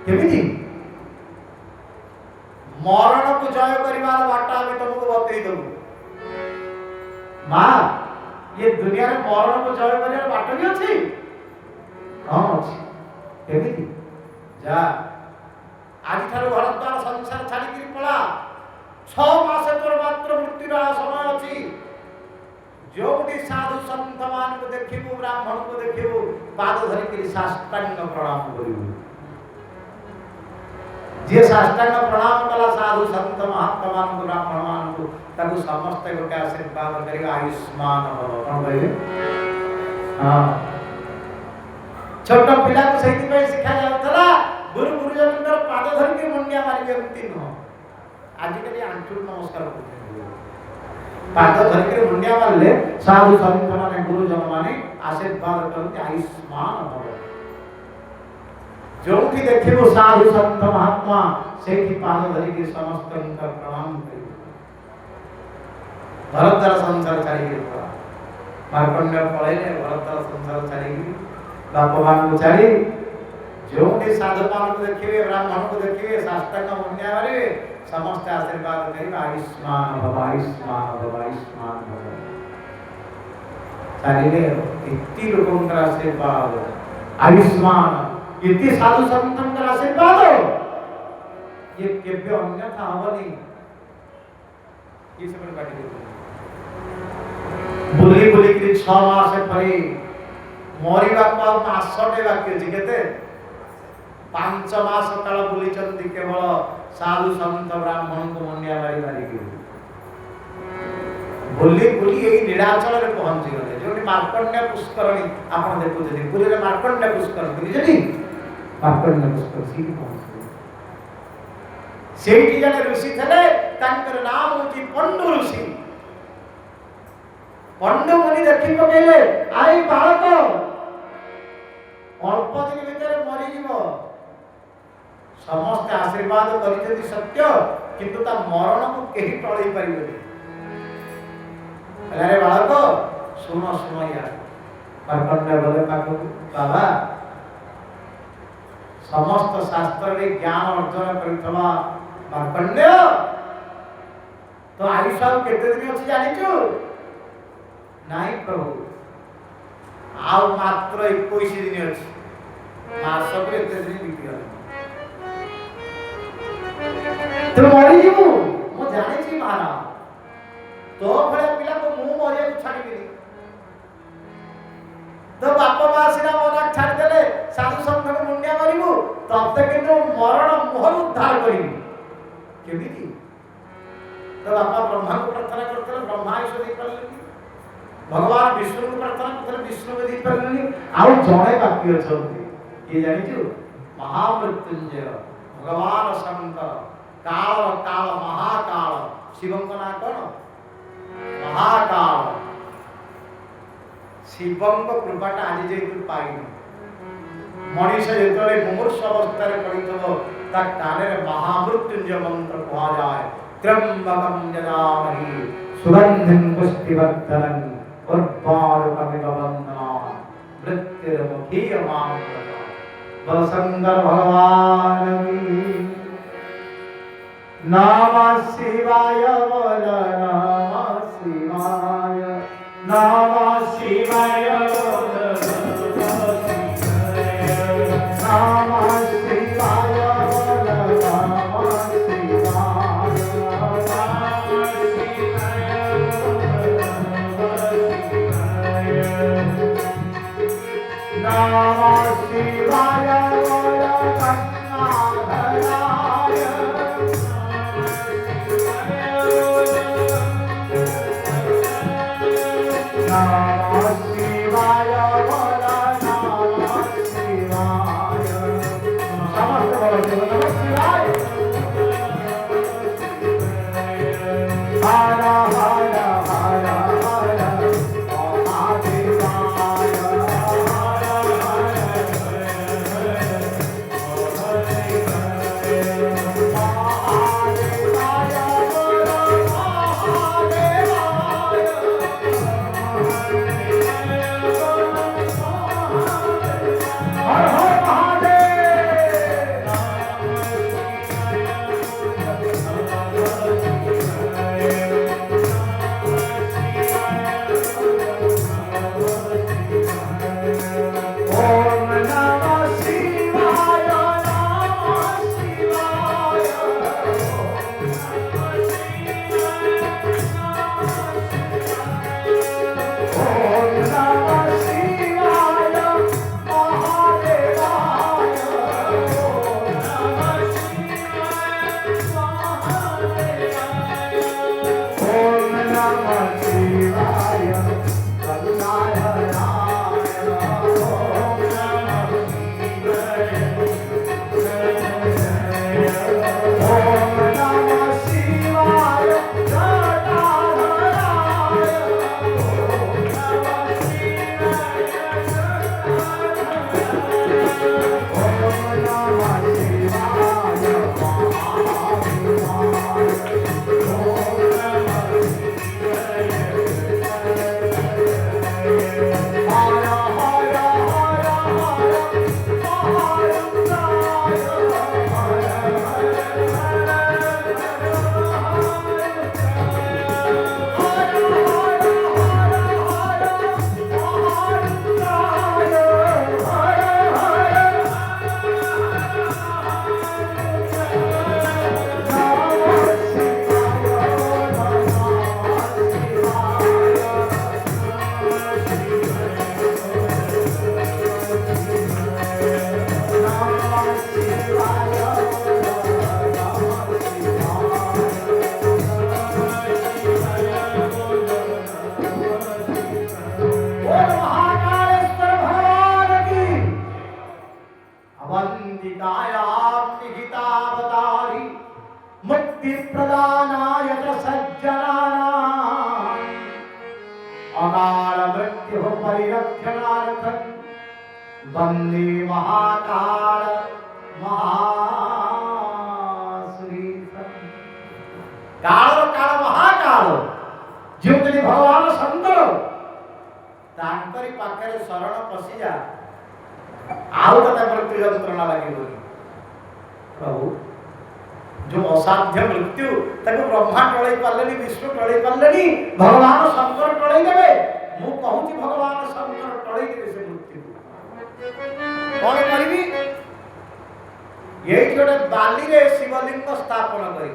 केमिति मरण को जय करिवार बाटा हम तुमको बतई दबु मां ये दुनिया रे मरण को जय करिवार बाटा भी अछि हां अछि केमिति जा आज थारो घर द्वार संसार छाड़ी कि पळा 6 मास तोर मात्र मृत्यु रा समय अछि जोटी साधु संत मान को देखिबु ब्राह्मण को देखिबु पाद धरि कि साष्टांग प्रणाम करिबु जे साष्टांग प्रणाम कला साधु संत महात्मा मान को ब्राह्मण मान को ताकू समस्त गोटे आशीर्वाद करी आयुष्मान भव कोन कहबे हां छोट पिला को सहित पे सिखा जाउतला गुरु गुरुजनकर पाद धरि के मुंडिया मारी व्यक्ति न आज के आंचुर नमस्कार करते पाद धरि के मुंडिया मारले साधु संत माने गुरुजन माने आशीर्वाद करते आयुष्मान भव जोठी देखिबो साधु संत महात्मा सेठी पाद धरि के समस्त उनका प्रणाम करिबो भरतद्वार संसार छाड़ी के मार्कंडेय पळैले भरतद्वार संसार छाड़ी बापमान को छाड़ी जोठी साधु मान को देखिबे ब्राह्मण को देखिबे साष्टांग मुंडिया मारिबे समस्त आशीर्वाद करिबे आयुष्मान भव आयुष्मान भव आयुष्मान भव छाड़ीले इति लोकंकर आशीर्वाद आयुष्मान इति साधु संतंकर आशीर्वाद ये केबे अन्यथा हवनी ये सब बाटी बुली बुली के 6 मास परे मरिबा को मासटे बाकी अछि केते 5 मास काल बुली चंदी केवल साधु संत ब्राह्मण को मुंडिया मारी मारी के बुली बुली एई नीलाचल रे पहुंची गले जोटी मार्कंडेय पुष्करणी आपण देखु जे पुरी रे मार्कंडेय पुष्करणी बुझिली मार्कंडेय पुष्करणी सी पहुंची सेठी जने ऋषि थले तांकर नाम होची पंडु ऋषि ଅନ୍ୟମଣି ଦେଖି ପକେଇଲେ ଆଇ ବାଳକ ଅଳ୍ପ ଦିନ ଭିତରେ ମରିଯିବ। ସମସ୍ତେ ଆଶୀର୍ବାଦ କରିଛନ୍ତି ସତ୍ୟ, କିନ୍ତୁ ତା ମରଣକୁ କେହି ଟଳେଇ ପାରିବେନି। ଆରେ ବାଳକ ଶୁଣ ଶୁଣ ୟାର। ମାର୍କଣ୍ଡେୟ ଗଲେ ପାଖକୁ, ବାବା ସମସ୍ତ ଶାସ୍ତ୍ରରେ ଜ୍ଞାନ ଅର୍ଜନ କରିଥିବା ମାର୍କଣ୍ଡେୟ, ତ ଆୟୁଷ ଆଉ କେତେ ଦିନ ଅଛି ଜାଣିଛୁ? ନାଇଁ ପ୍ରଭୁ, ଆଉ ମାତ୍ର 21 ଦିନ ଅଛି। ମାସକୁ ଏତେ ଦିନ ବିତିଗଲା, ତୁ ମରିଯିବୁ। ମୁଁ ଜାଣିଛି ମହାରାଜ, ତୋ ଭଳିଆ ପିଲାକୁ ମୁଁ ମରିବାକୁ ଛାଡ଼ିବିନି। ତୋ ବାପା ମା ସିନା ମନ ଛାଡ଼ିଦେଲେ ସାଧୁ ସନ୍ଥକୁ ମୁଣ୍ଡିଆ କରିବୁ, ତତେ କିନ୍ତୁ ମରଣ ମୁହଁରୁ ଉଦ୍ଧାର କରିବି। କେମିତି? ତୋ ବାପା ବ୍ରହ୍ମାଙ୍କୁ ପ୍ରାର୍ଥନା କରିଥିଲେ, ବ୍ରହ୍ମା ଆୟୁଷ ଦେଇପାରିଲେନି। ଭଗବାନ ବିଷ୍ଣୁଙ୍କୁ ପ୍ରାର୍ଥନା କରିଥିଲେ, ବିଷ୍ଣୁ ବି ଦେଇପାରିଲେନି। ଆଉ ଜଣେ ବାକି ଅଛନ୍ତି, କିଏ ଜାଣିଛୁ? ମହାମୃତ୍ୟୁଞ୍ଜୟ ଭଗବାନ ଶଙ୍କର, କାଳ କାଳ ମହାକାଳ। ଶିବଙ୍କ ନାଁ କଣ? ମହାକାଳ। ଶିବଙ୍କ କୃପାଟା ଆଜି ଯେହେତୁ ପାଇନି, ମଣିଷ ଯେତେବେଳେ ମୁମୂର୍ଷ ଅବସ୍ଥାରେ ପଡ଼ିଥିବ ତା କାନରେ ମହାମୃତ୍ୟୁଞ୍ଜୟ ମନ୍ତ୍ର କୁହାଯାଏ। ତ୍ରମ୍ବକଂ ଯଜାମହି ସୁଗନ୍ଧିଂ ପୁଷ୍ଟିବର୍ଧନଂ ଉର୍ବାରୁକମିవ ବନ୍ଧନାନ୍ ମୃତ୍ୟୁର୍मुखीयमामृतम्। बोल शंकर भगवान की। नमः शिवाय, बोल नमः शिवाय, नमः शिवाय, बोल नमः शिवाय, बोल नमः शिवाय, नमः शिवाय, बोल गंगाधराय, नमः शिवाय, बोल नमः शिवाय। समस्त बोलो नमः शिवाय। हर हर हर हर महादेवाय, हर हर ओम नमः शिवाय, नमः शिवाय, ओम नमः शिवाय महादेवाय, ओम नमः ओम नमः शिवाय गंगाधराय, ओम नमः ओम नमः शिवाय जटाधराय, ओम नमः शिवाय ओम नमः शिवाय महादेवाय, ओम नमः अकाल मृत्यु परिरक्षणार्थं वंदे महाकाल महासुरीशं। काल काल महाकाल जो भगवान शंकर तांकरी पाखरे शरण पशि जा आउ तो मृत्यु यंत्रणा लगे प्रभु जो असाध्य मृत्यु ताको ब्रह्मा टळई पारलेनी विष्णु टळई पारलेनी भगवान शंकर टळई देबे। मु कहूची भगवान शंकर टळई देबे से मृत्यु कोन करबी एई जोडे बाली रे शिवलिंग स्थापन करी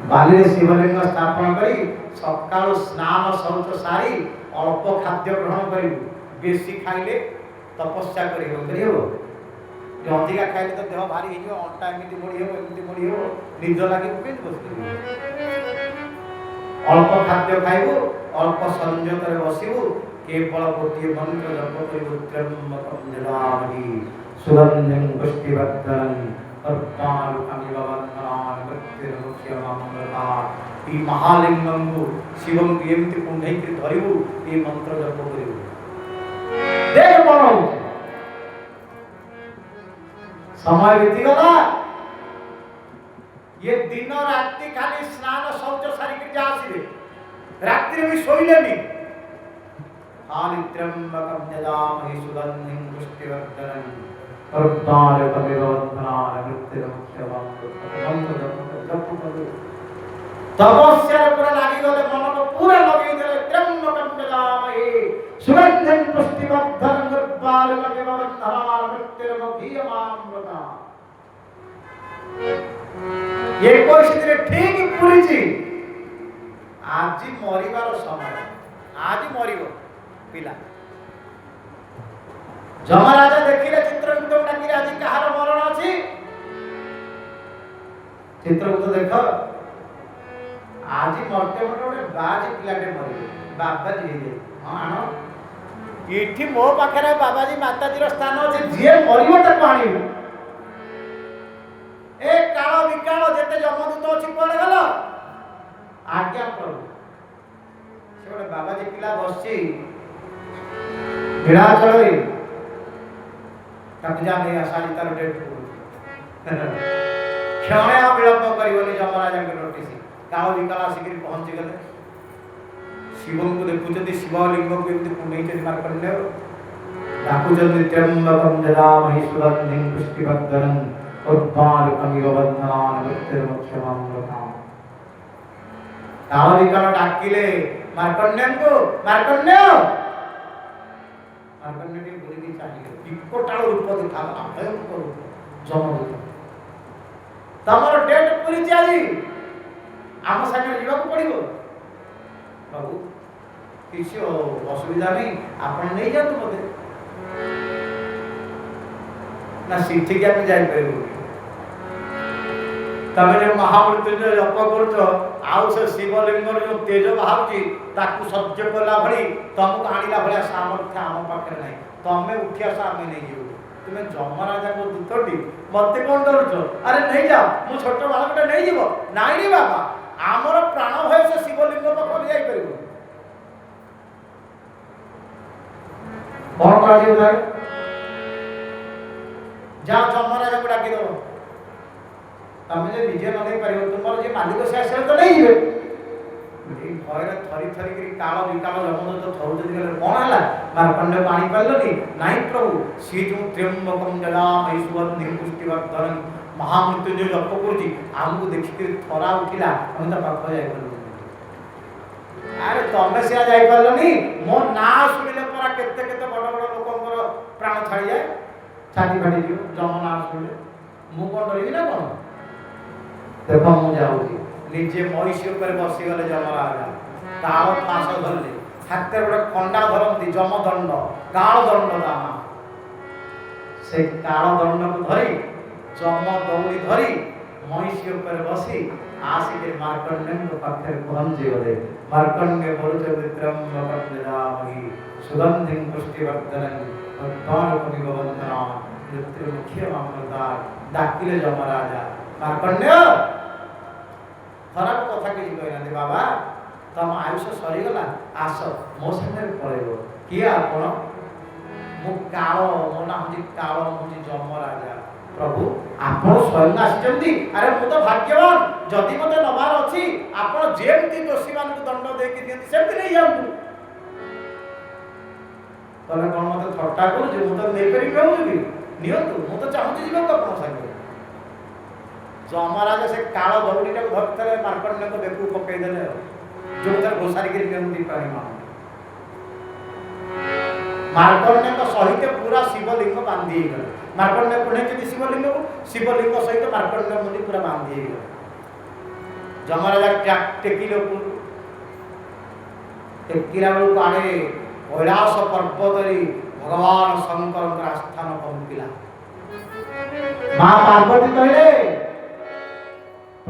बाली रे शिवलिंग स्थापन करी सकाळ स्नान शौच सारी अल्प खाद्य ग्रहण करी बेसी खाइले तपस्या करियो जो अधिका खाइले तो देह भारी हो अंटा एमती मोड़ी हो निद लगे अल्प खाद्य खाइबू अल्प संयम बसबू केवल गोटे मंत्र जप त्र्यंबकं यजामहे सुगंधिं पुष्टिवर्धनं अर्पाणुकमिव बन्धनान् मृत्युर्मुक्षयमामृतात्। ई महालिंगं शिवं एमती कुंडई धरिबू ए मंत्र जप करिबू देख बनो समय बीती गला ये दिन रात्रि खाली स्नान शौच सारिक जा आसीबे रात्रि भी सोइलेनी खाली त्र्यंबकं यजामहे सुगंधिं पुष्टिवर्धनं अर्पाणुकमिव बन्धनान् मृत्युर्मुक्षयमामृतात्। तपस्या पूरा लागी गले मन को पूरा लगे देले त्र्यंबकं यजामहे सुगंधिं पुष्टिवर्धनं अर्पाणुकमिव बन्धनान् मृत्युर्मुक्षयमामृतात्। ये कोई दिन ठीक पूरी जी आज मरिबार समय आज मरिबो पिला जमराजा देखिले चित्रगुप्त डाकी आज कहार मरण अछि चित्रगुप्त देख आज मरते मरते बाज पिलाटे मरिबो बाबाजी हे हां आनो इठी मो पाखरे बाबाजी माताजी रो स्थान अछि जे मरिबो त पाणी ए काल विकाल जेते जमदूत अछि कोन गल आज्ञा प्रभु से गोटे बाबाजी पिला बसची भिड़ा चलई कब्जा नहीं आसानी तार डेट क्षणे आ विलंब करिवनी जमराजा के नोटिस काल विकाल आसिक पहुंच गले शिवं को देखुचती शिवलिंग को एमती पुण्य से मार करने डाकुचती त्र्यंबकं यजामहे सुगंधिं पुष्टिवर्धनं अर्पाणुकमिव बन्धनान् मृत्युर्मुक्षयमामृतात्। काल विकाल डाकिले मार्कण्डेय को मार्कण्डेय के बोली चाहिए विकटाल रूप दिखा भयंकर जमदूत तमर डेट पूरी जाई आम संगे जीवा को पड़िबो बाबू किसी असुविधा नहीं आपण नहीं जातु मते ना सिद्धि के आप जाई परबो तमे जो महामृत्युंजय जप करछो आउ से शिवलिंग जो तेज बाहरची ताकू सज्ज कला भली तुमको आनिला भलिया सामर्थ्य आम पाखे नहीं तमे उठिया सामे नहीं जीव तुमे जमराजा को दूतटी मते कोन डरछो अरे नहीं जा मु छोट बालकटा नहीं जीव नाई रे बाबा आमर प्राण भय से शिवलिंग पाखर जाई परबो कोन करा जीव जा जमराजा को डाकी दो तमे जे निजे न नहीं परिबो तुमर जे मालिक से आसे तो नहीं जीवे ए भयरे थरी थरी करी काल विकाल जमदूत थरु जदी गले कोन हला मार्कण्डेय पानी पाललोनी नाही प्रभु सी जो त्र्यंबकं यजामहे सुगंधिं पुष्टिवर्धनं महामृत्युंजय जप करती हमको देखि के थरा उठिला हम त पाख जाय परलो अरे तमे से जाय परलोनी मो ना सुनिले परा केते केते बड़ बड़ लोकंकर प्राण छाड़ी जाय छाती फाड़ी दियो जमना सुनिले मु कोन डरिबी ना कोन देखो मु जाऊँगी निजे महिषी ऊपर बसी गले जमराजा काल फास धरले हाथ गोटे खंडा धरती जमदंड काल दंड दामा से काल दंड को धरी जम दौड़ी धरी महिषी ऊपर बसी आसिक मार्कण्डेय पाखे पहुंची गले मार्कण्डेय बोलुचे त्र्यंबकं यजामहे सुगंधिं पुष्टिवर्धनं अर्पाणुकमिव बन्धनान् मृत्युर्मुक्षयमामृतात्। डाकिले जमराजा मार्कण्डेय खराब कथा कि कहना बाबा ତମ ଆୟୁଷ ସରିଗଲା, ଆସ ମୋ ସାଙ୍ଗରେ ପଳେଇବ। କିଏ ଆପଣ? ମୁଁ କାଳ, ମୋ ନାଁ ହେଉଛି କାଳ, ମୁଁ ହେଉଛି ଯମରାଜା। ପ୍ରଭୁ ଆପଣ ସ୍ୱୟଂ ଆସିଛନ୍ତି? ଆରେ ମୁଁ ତ ଭାଗ୍ୟବାନ, ଯଦି ମୋତେ ନେବାର ଅଛି ଆପଣ ଯେମିତି ଦୋଷୀମାନଙ୍କୁ ଦଣ୍ଡ ଦେଇକି ଦିଅନ୍ତି ସେମିତି ନେଇଯାଆନ୍ତୁ। ତମେ କ'ଣ ମୋତେ ଥଟ୍ଟା କରୁଛ? ମୁଁ ତ ନେଇପାରିବି କହୁଛୁ କି? ନିଅନ୍ତୁ, ମୁଁ ତ ଚାହୁଁଛି ଯିବାକୁ ଆପଣଙ୍କ ସାଙ୍ଗରେ। ଯମରାଜ ସେ କାଳ ଦଉଡ଼ିଟାକୁ ଧରିଥିଲେ, ମାର୍କଣ୍ଡେୟଙ୍କ ବେକକୁ ପକେଇଦେଲେ, ଯେଉଁଥିରେ ଘୋଷାରିକିରି କେମିତି ପାଣି ମାର୍କଣ୍ଡେୟଙ୍କ ସହିତ ପୁରା ଶିବଲିଙ୍ଗ ବାନ୍ଧି ହେଇଗଲେ। ମାର୍କଣ୍ଡେୟ କୁଢ଼େଇଛନ୍ତି ଶିବଲିଙ୍ଗକୁ, ଶିବଲିଙ୍ଗ ସହିତ ମାର୍କଣ୍ଡେୟ ମୁନି ପୁରା ବାନ୍ଧି ହେଇଗଲେ। ଯମରାଜା ଟେକିଲେ ଉପରକୁ, ଟେକିଲା ବେଳକୁ ଆଡ଼େ କୈଳାସ ପର୍ବତରେ ଭଗବାନ ଶଙ୍କରଙ୍କର ଆସ୍ଥାନ ପହଞ୍ଚିଲା। ମା ପାର୍ବତୀ କହିଲେ,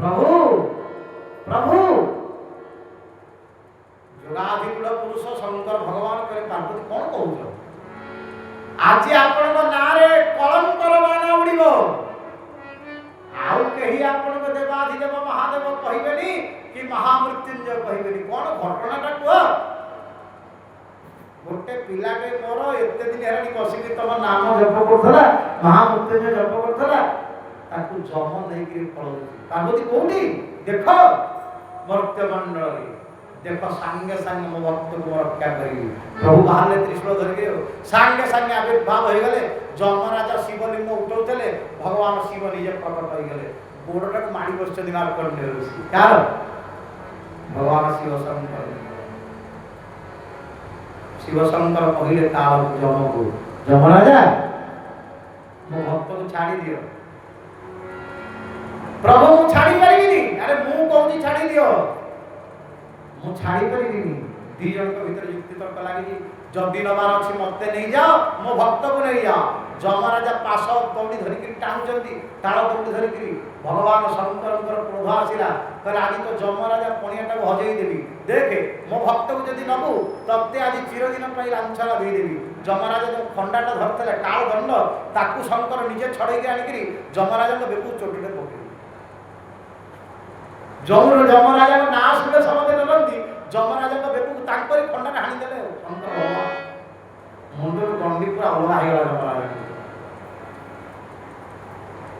ପ୍ରଭୁ ପ୍ରଭୁ ଯୋଗାଧିକୂଳ ପୁରୁଷ ଶଙ୍କର ଭଗବାନ କହିଲେ, ପାର୍ବତୀ କ'ଣ କହୁଛ? ଆଜି ଆପଣଙ୍କ ନାଁରେ କଳଙ୍କର ବାଣ ଉଡ଼ିବ। ଆଉ କେହି ଆପଣଙ୍କ ଦେବାଧିଦେବ ମହାଦେବ କହିବେନି କି ମହାମୃତ୍ୟୁଞ୍ଜୟ କହିବେନି। କ'ଣ ଘଟଣାଟା କୁହ? ଗୋଟେ ପିଲାଟେ ମୋର ଏତେ ଦିନ ହେଲାଣି ବସିକି ତମ ନାମ ଜପ କରୁଥିଲା, ମହାମୃତ୍ୟୁଞ୍ଜୟ ଜପ କରୁଥିଲା, ତାକୁ ଯମ ନେଇକିରି ପଳଉଛି। ପାର୍ବତୀ କୋଉଠି? ଦେଖ ମର୍ତ୍ତ୍ୟମଣ୍ଡଳରେ, ଦେଖ ସାଙ୍ଗେ ସାଙ୍ଗେ ମୋ ଭକ୍ତକୁ ରକ୍ଷା କରିବି। ପ୍ରଭୁ ବାହାରିଲେ ତ୍ରିଶୂଳ ଧରିକି, ସାଙ୍ଗେ ସାଙ୍ଗେ ଆବିର୍ଭାବ ହେଇଗଲେ। ଯମରାଜ ଶିବଲିଙ୍ଗ ଉଠଉଥିଲେ, ଭଗବାନ ଶିବ ନିଜେ ପ୍ରକଟ ହେଇଗଲେ। ଗୋଡ଼ଟାକୁ ମାଡ଼ି ବସିଛନ୍ତି ମାର୍କଣ୍ଡେୟ ଋଷି। କାହାର? ଭଗବାନ ଶିବ ଶଙ୍କର। ଶିବ ଶଙ୍କର କହିଲେ କାଳକୁ, ଯମକୁ, ଯମରାଜା ମୋ ଭକ୍ତକୁ ଛାଡ଼ି ଦିଅ। ପ୍ରଭୁ ମୁଁ ଛାଡ଼ି ପାରିବିନି। ଆରେ ମୁଁ କହୁଛି ଛାଡ଼ି ଦିଅ। ମୁଁ ଛାଡ଼ି ପାରିବିନି। ଦି ଜଣଙ୍କ ଭିତରେ ଯୁକ୍ତି ତର୍କ ଲାଗିଛି। ଯଦି ନେବାର ଅଛି ମତେ ନେଇଯାଅ, ମୋ ଭକ୍ତକୁ ନେଇଯାଅ। ଯମରାଜା ପାଶ ଦଉଡ଼ି ଧରିକିରି ଟାଣୁଛନ୍ତି, ତାଳ ଦଉଡ଼ି ଧରିକିରି। ଭଗବାନ ଶଙ୍କରଙ୍କର କ୍ରୋଧ ଆସିଲା, କହିଲେ ଆଜି ତ ଯମରାଜା ପଣିଆଟାକୁ ହଜେଇ ଦେବି। ଦେଖେ ମୋ ଭକ୍ତକୁ ଯଦି ନେବୁ ତତେ ଆଜି ଚିରଦିନ ପାଇଁ ଲାଞ୍ଛନା ଦେଇଦେବି। ଯମରାଜା ଯେଉଁ ଖଣ୍ଡାଟା ଧରିଥିଲେ କାଳ ଦଣ୍ଡ, ତାକୁ ଶଙ୍କର ନିଜେ ଛଡ଼େଇକି ଆଣିକିରି ଯମରାଜାଙ୍କ ବେକକୁ ଚୋଟିଟେ ପକେଇଲେ। ଯମରାଜାଙ୍କ ନାଁ ଶୁଣିଲେ ସମସ୍ତେ ଡରନ୍ତି। ଯମରାଜାଙ୍କ ବେକକୁ ତାଙ୍କରି ଖଣ୍ଡାରେ ହାଣିଦେଲେ। ଶଙ୍କର ଭଗବାନ ମୁଣ୍ଡରୁ ଗଣ୍ଡି ପୁରା ଅଲଗା ହେଇଗଲା।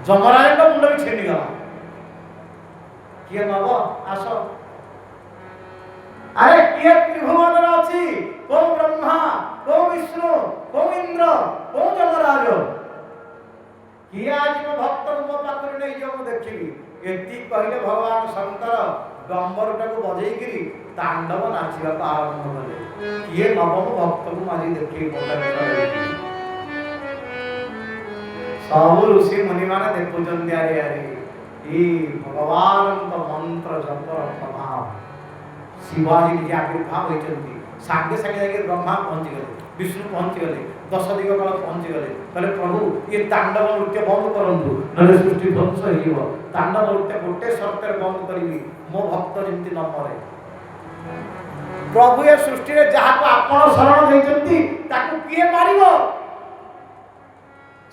ଯମରାଜାଙ୍କ ମୁଣ୍ଡ ବି ଛିଣ୍ଡିଗଲା। କିଏ ନବ? ଆସ। ଆରେ କିଏ ତ୍ରିଭୁବନରେ ଅଛି? କୋଉ ବ୍ରହ୍ମା, କୋଉ ବିଷ୍ଣୁ, କୋଉ ଇନ୍ଦ୍ର, କୋଉ ଯମରାଜ? କିଏ ଆଜି ମୋ ଭକ୍ତକୁ ମୋ ପାଖରେ ନେଇଯିବ ମୁଁ ଦେଖିବି। ଏତିକି କହିଲେ ଭଗବାନ ଶଙ୍କର ଡମ୍ବରୁଟାକୁ ବଜେଇକିରି ତାଣ୍ଡବ ନାଚିବାକୁ ଆରମ୍ଭ କଲେ। କିଏ ନବ ମୋ ଭକ୍ତକୁ ମୁଁ ଆଜି ଦେଖିବି। ସବୁ ଋଷି ମୁନିମାନେ ଦେଖୁଛନ୍ତି। ଆରେ ଆରେ ଏଇ ଭଗବାନଙ୍କ ମନ୍ତ୍ର ଜପର ପ୍ରଭାବ। ଶିବାଜୀ ନିଜେ ଆବିର୍ଭାବ ହୋଇଛନ୍ତି। ସାଙ୍ଗେ ସାଙ୍ଗେ ଯାଇକି ବ୍ରହ୍ମା ପହଞ୍ଚିଗଲେ, ବିଷ୍ଣୁ ପହଞ୍ଚିଗଲେ, ଦଶ ଦିଗପାଳ ପହଞ୍ଚିଗଲେ। କହିଲେ ପ୍ରଭୁ ଇଏ ତାଣ୍ଡବ ନୃତ୍ୟ ବନ୍ଦ କରନ୍ତୁ, ନହେଲେ ସୃଷ୍ଟି ଧ୍ୱଂସ ହେଇଯିବ। ତାଣ୍ଡବ ନୃତ୍ୟ ଗୋଟେ ସର୍ତ୍ତରେ ବନ୍ଦ କରିବି, ମୋ ଭକ୍ତ ଯେମିତି ନ ମରେ। ପ୍ରଭୁ ଏ ସୃଷ୍ଟିରେ ଯାହାକୁ ଆପଣ ଶରଣ ଦେଇଛନ୍ତି ତାକୁ କିଏ ମାରିବ?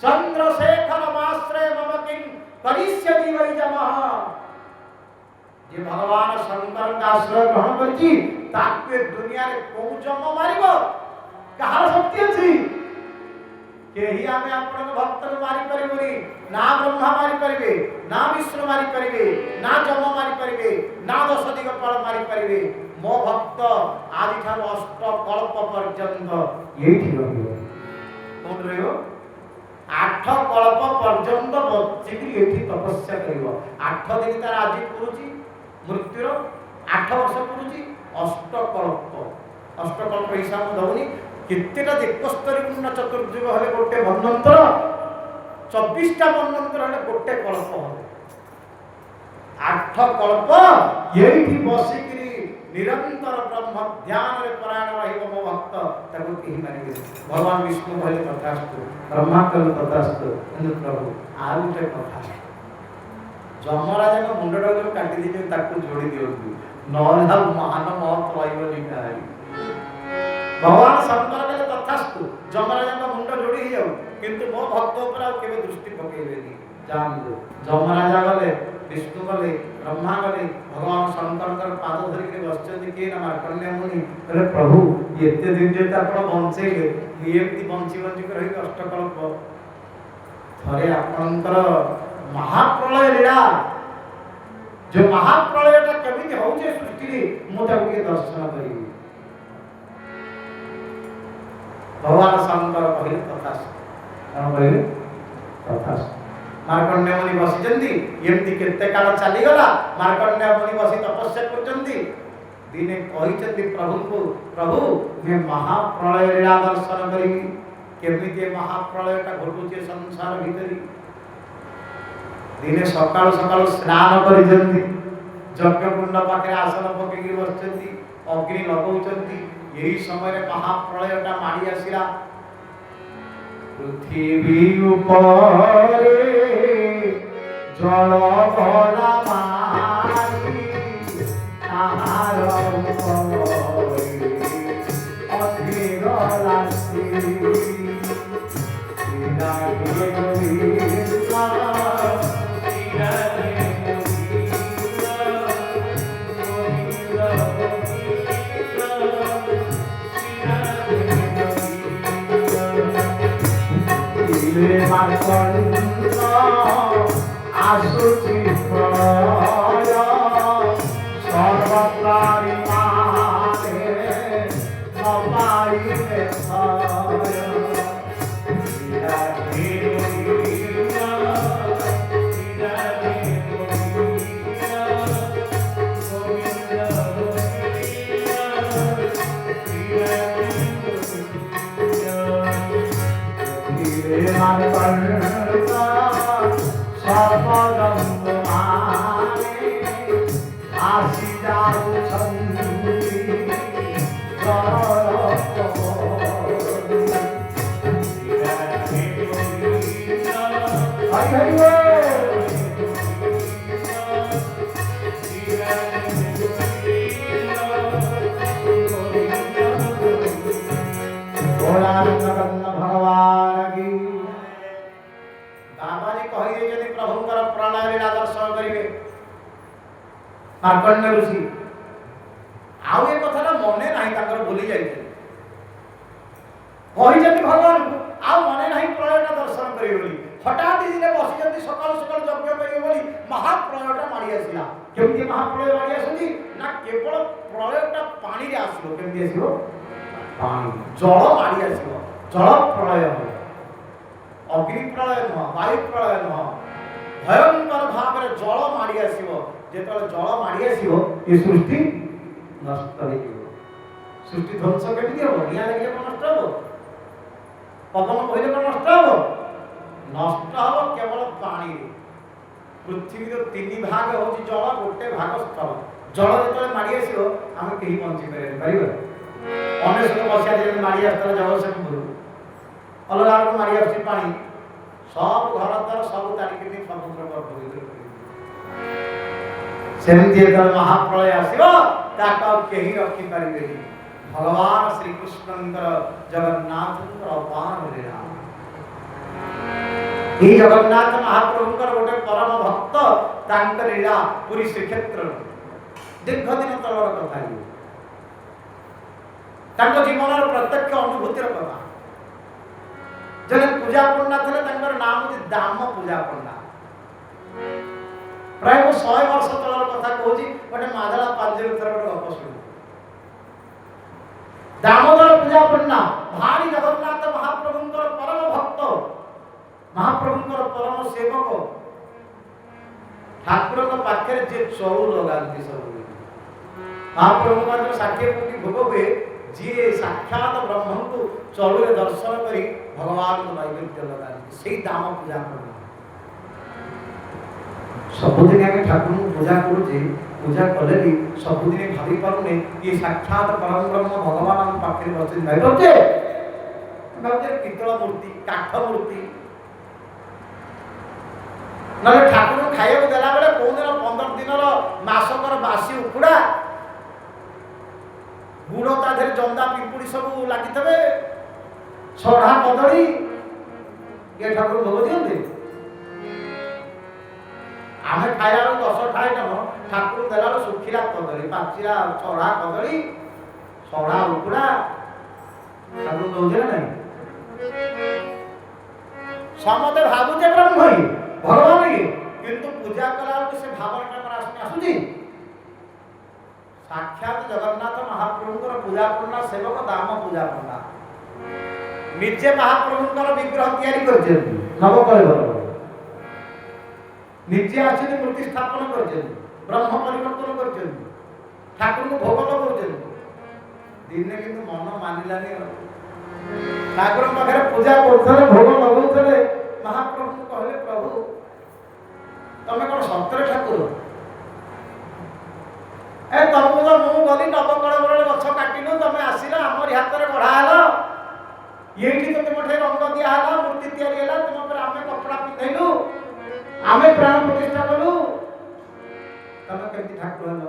ଚନ୍ଦ୍ରଶେଖର ମାଶ୍ରୟ ମମ କିଂ କରିଷ୍ୟତି ବୈ ଯମଃ। ଯେ ଭଗବାନ ଶଙ୍କରଙ୍କ ଆଶ୍ରୟ ଗ୍ରହଣ କରିଛି ତାକୁ ଏ ଦୁନିଆରେ କୋଉ ଯମ ମାରିବ? କାହାର ଶକ୍ତି ଅଛି? କେହି ଆମେ ଆପଣଙ୍କ ଭକ୍ତକୁ ମାରିପାରିବୁନି। ନା ବ୍ରହ୍ମା ମାରିପାରିବେ, ନା ବିଷ୍ଣୁ ମାରିପାରିବେ, ନା ଯମ ମାରିପାରିବେ, ନା ଦଶ ଦିଗପାଳ ମାରିପାରିବେ। ମୋ ଭକ୍ତ ଆଜିଠାରୁ ଅଷ୍ଟ କଳ୍ପ ପର୍ଯ୍ୟନ୍ତ ଏଇଠି ରହିବ। କୋଉଠି ରହିବ? 8 କଳ୍ପ ପର୍ଯ୍ୟନ୍ତ ବଞ୍ଚିକି ଏଠି ତପସ୍ୟା କରିବ। 8 ଦିନ ତାର ଆଜି ପୁରୁଛି, ମୃତ୍ୟୁର 8 ବର୍ଷ ପୁରୁଛି। ଅଷ୍ଟକଳ୍ପ, ଅଷ୍ଟକଳ୍ପ ହିସାବ ଦଉନି କେତେଟା 71 ଗୁଣ ଚତୁର୍ଯୁଗ ହେଲେ ଗୋଟେ ମନ୍ୱନ୍ତର, 24ଟା ମନ୍ୱନ୍ତର ହେଲେ ଗୋଟେ କଳ୍ପ হবে। 8 କଳ୍ପ ଏଇଠି ବସିକିରି ନିରନ୍ତର ବ୍ରହ୍ମ ଧ୍ୟାନରେ ପରାୟଣ ରହିବ ମୋ ଭକ୍ତ, ତାକୁ କେହି ମାରିବେନି। ଭଗବାନ ବିଷ୍ଣୁ କହିଲେ ତଥାସ୍ତୁ, ବ୍ରହ୍ମା କହିଲେ ତଥାସ୍ତୁ। କିନ୍ତୁ ପ୍ରଭୁ ଆଉ ଗୋଟେ କଥା, ଯମରାଜାଙ୍କ ମୁଣ୍ଡଟାକୁ ଯୋଉ କାଟି ଦେଇଛନ୍ତି ତାକୁ ଯୋଡ଼ି ଦିଅନ୍ତୁ, ନହେଲେ ଆଉ ମହାନ ମହତ ରହିବନି କାହାରି। ଭଗବାନ ଶଙ୍କର କହିଲେ ତଥାସ୍ତୁ, ଯମରାଜାଙ୍କ ମୁଣ୍ଡ ଯୋଡ଼ି ହେଇଯାଉ, କିନ୍ତୁ ମୋ ଭକ୍ତ ଉପରେ ଆଉ କେବେ ଦୃଷ୍ଟି ପକେଇବେନି। ଯାଆନ୍ତୁ। ଯମରାଜା ଗଲେ, ବିଷ୍ଣୁ ଗଲେ, ବ୍ରହ୍ମା ଗଲେ, ଭଗବାନ शंकर पाद धरिक बस किए ना मार्कंडेय मुनि बोले प्रभु एते दिन जे आपण बंचेले एमती बंची बंची कर अष्टकल्प थरे आपणकर महाप्रलय लीला जो महाप्रलयटा केमिति होउछे सृष्टि मोटा के दर्शन करी भगवान शंकर कहले कथा कौन कहले कथा मार्कंडेय मुनि बसिचंदी एमती केते काल चली गला मार्कंडेय मुनि बसी तपस्या करचंदी दिने कहिचंदी प्रभु को प्रभु मैं महाप्रलय लीला दर्शन करी केमिति महाप्रलयटा घटुचे संसार भितरी दिने सकाळ सकाळ स्नान करिचंदी यज्ञ कुंड पाखे आसन पकेकी बसचंदी अग्नि लगौचंदी यही समय महाप्रलयटा माड़ी आसिला पृथ्वी उपरे जल भरा मारी ताहार उपरे अग्नि राशि आसुची प्रलय सर्वप्राणी माने नपाइले छाय मार्कंडेय ऋषि आउ ए कथा मने नाही ताकर भूली जाइछे कहि जति भगवान आउ मने नाही प्रलयटा दर्शन करियो बोली हठात दिने बसी जति सकाल सकाल यज्ञ करियो बोली महाप्रलयटा मारी आसिला केमति महाप्रलय मारी आसुची ना केवल प्रलयटा पानी रे आसिलो केमति आसिलो पानी जल मारी आसिलो जल प्रलय अग्नि प्रलय न वायु प्रलय न भयंकर भाव रे जल मारी आसिबो जेतले जल मारी आसिबो ए सृष्टि नष्ट हो सृष्टि ध्वंस केमि हो निया लागले नष्ट हो पवन बहिले नष्ट हो केवल पानी पृथ्वी रो तीन भाग होची जल गोटे भाग स्थल जल जेतले मारी आसिबो हम केही बंची परिबा अनेक मसिया जे मारी आस्तला जगतसिंहपुर अलगा रो मारी आसी पानी सब घर द्वार सब तारिक समुद्र पर पवित्र सेमती जेतले महाप्रलय आसिबो ताका केही रखि परिबेनी भगवान श्री कृष्णंकर जगन्नाथंकर अपार लीला ई जगन्नाथ महाप्रभुंकर गोटे परम भक्त तांकर लीला पूरी श्रीक्षेत्र दीर्घ दिन तलर कथा तांको जीवनर प्रत्यक्ष अनुभूतिर कथा जने पूजा पंडा थे तांकर नाम होती दाम पूजा पंडा प्राय 100 वर्ष तलर कथा कहूची गोटे मादला पांजे उतर गोटे गप सुन दामोदर पूजा पंडा भारी जगन्नाथ महाप्रभुंकर परम भक्त महाप्रभुंकर परम सेवक ठाकुर पाखे जे चौ लगाती सब महाप्रभु का षाठिए कोटी भोग हुए जी साक्षात ब्रह्म को चौरे दर्शन करी भगवान को नैवेद्य लगाती से दाम पूजा पंडा सबुदिन आगे ठाकुर पूजा करुचे पूजा कले भी सबुदिन भावी पारुने ये साक्षात परम ब्रह्म भगवान हम पाखे बचे नहीं बचे बचे पितल मूर्ति काठ मूर्ति नले ठाकुर खाइबा देला बेले को दिन 15 दिन रो मासकर बासी उकुडा गुड़ ता धरे जंदा पिंपुड़ी सब लागि तबे छढ़ा कदली ये ठाकुर भोग दियंते आमे खाइला 10 ठाई न ठाकुर ଦେଲା ଶୁଖିଲା କଦଳୀ, ପାଚିଲା ଚଢା କଦଳୀ, ଚଢା ଉକୁଡା ତାକୁ ଦଉଛେ ନା ନାଇଁ? ସମସ୍ତେ ଭାବୁଛେ ବ୍ରହ୍ମ ଭଗବାନ ଇଏ, କିନ୍ତୁ ପୂଜା କଲା ବେଳକୁ ସେ ଭାବନାଟା ମୋର ଆସୁଛି। ସାକ୍ଷାତ ଜଗନ୍ନାଥ ମହାପ୍ରଭୁଙ୍କର ପୂଜା ପଣ୍ଡା ସେବକ ଦାମ ପୂଜା ପଣ୍ଡା ନିଜେ ମହାପ୍ରଭୁଙ୍କର ବିଗ୍ରହ ତିଆରି କରିଛନ୍ତି, ନବକଳେବର ନିଜେ ଆସିକି ମୂର୍ତ୍ତି ସ୍ଥାପନ କରିଛନ୍ତି, ବ୍ରହ୍ମ ପରିବର୍ତ୍ତନ କରିଛନ୍ତି, ଠାକୁରଙ୍କୁ ଭୋଗ ଲଗାଉଛନ୍ତି। ଦିନେ କିନ୍ତୁ ମନ ମାନିଲାନି, ଠାକୁରଙ୍କ ପାଖରେ ପୂଜା କରୁଥିଲେ, ଭୋଗ ଲଗାଉଥିଲେ। ମହାପ୍ରଭୁଙ୍କୁ କହିଲେ, ପ୍ରଭୁ ତମେ କଣ ସତରେ ଠାକୁର? ତମକୁ ତ ମୁଁ ଗଲି ନବକଳେବରରେ ଗଛ କାଟିଲୁ, ତମେ ଆସିଲ ଆମରି ହାତରେ ବଢା ହେଲ, ଏଇଠି ତ ତୁମ ଠାରୁ ରଙ୍ଗ ଦିଆ ହେଲା, ମୂର୍ତ୍ତି ତିଆରି ହେଲା, ତୁମ ଉପରେ ଆମେ କପଡା ପିନ୍ଧେଇଲୁ, ଆମେ ପ୍ରାଣ ପ୍ରତିଷ୍ଠା କଲୁ, ତମେ କେମିତି ଠାକୁର ହେଲ?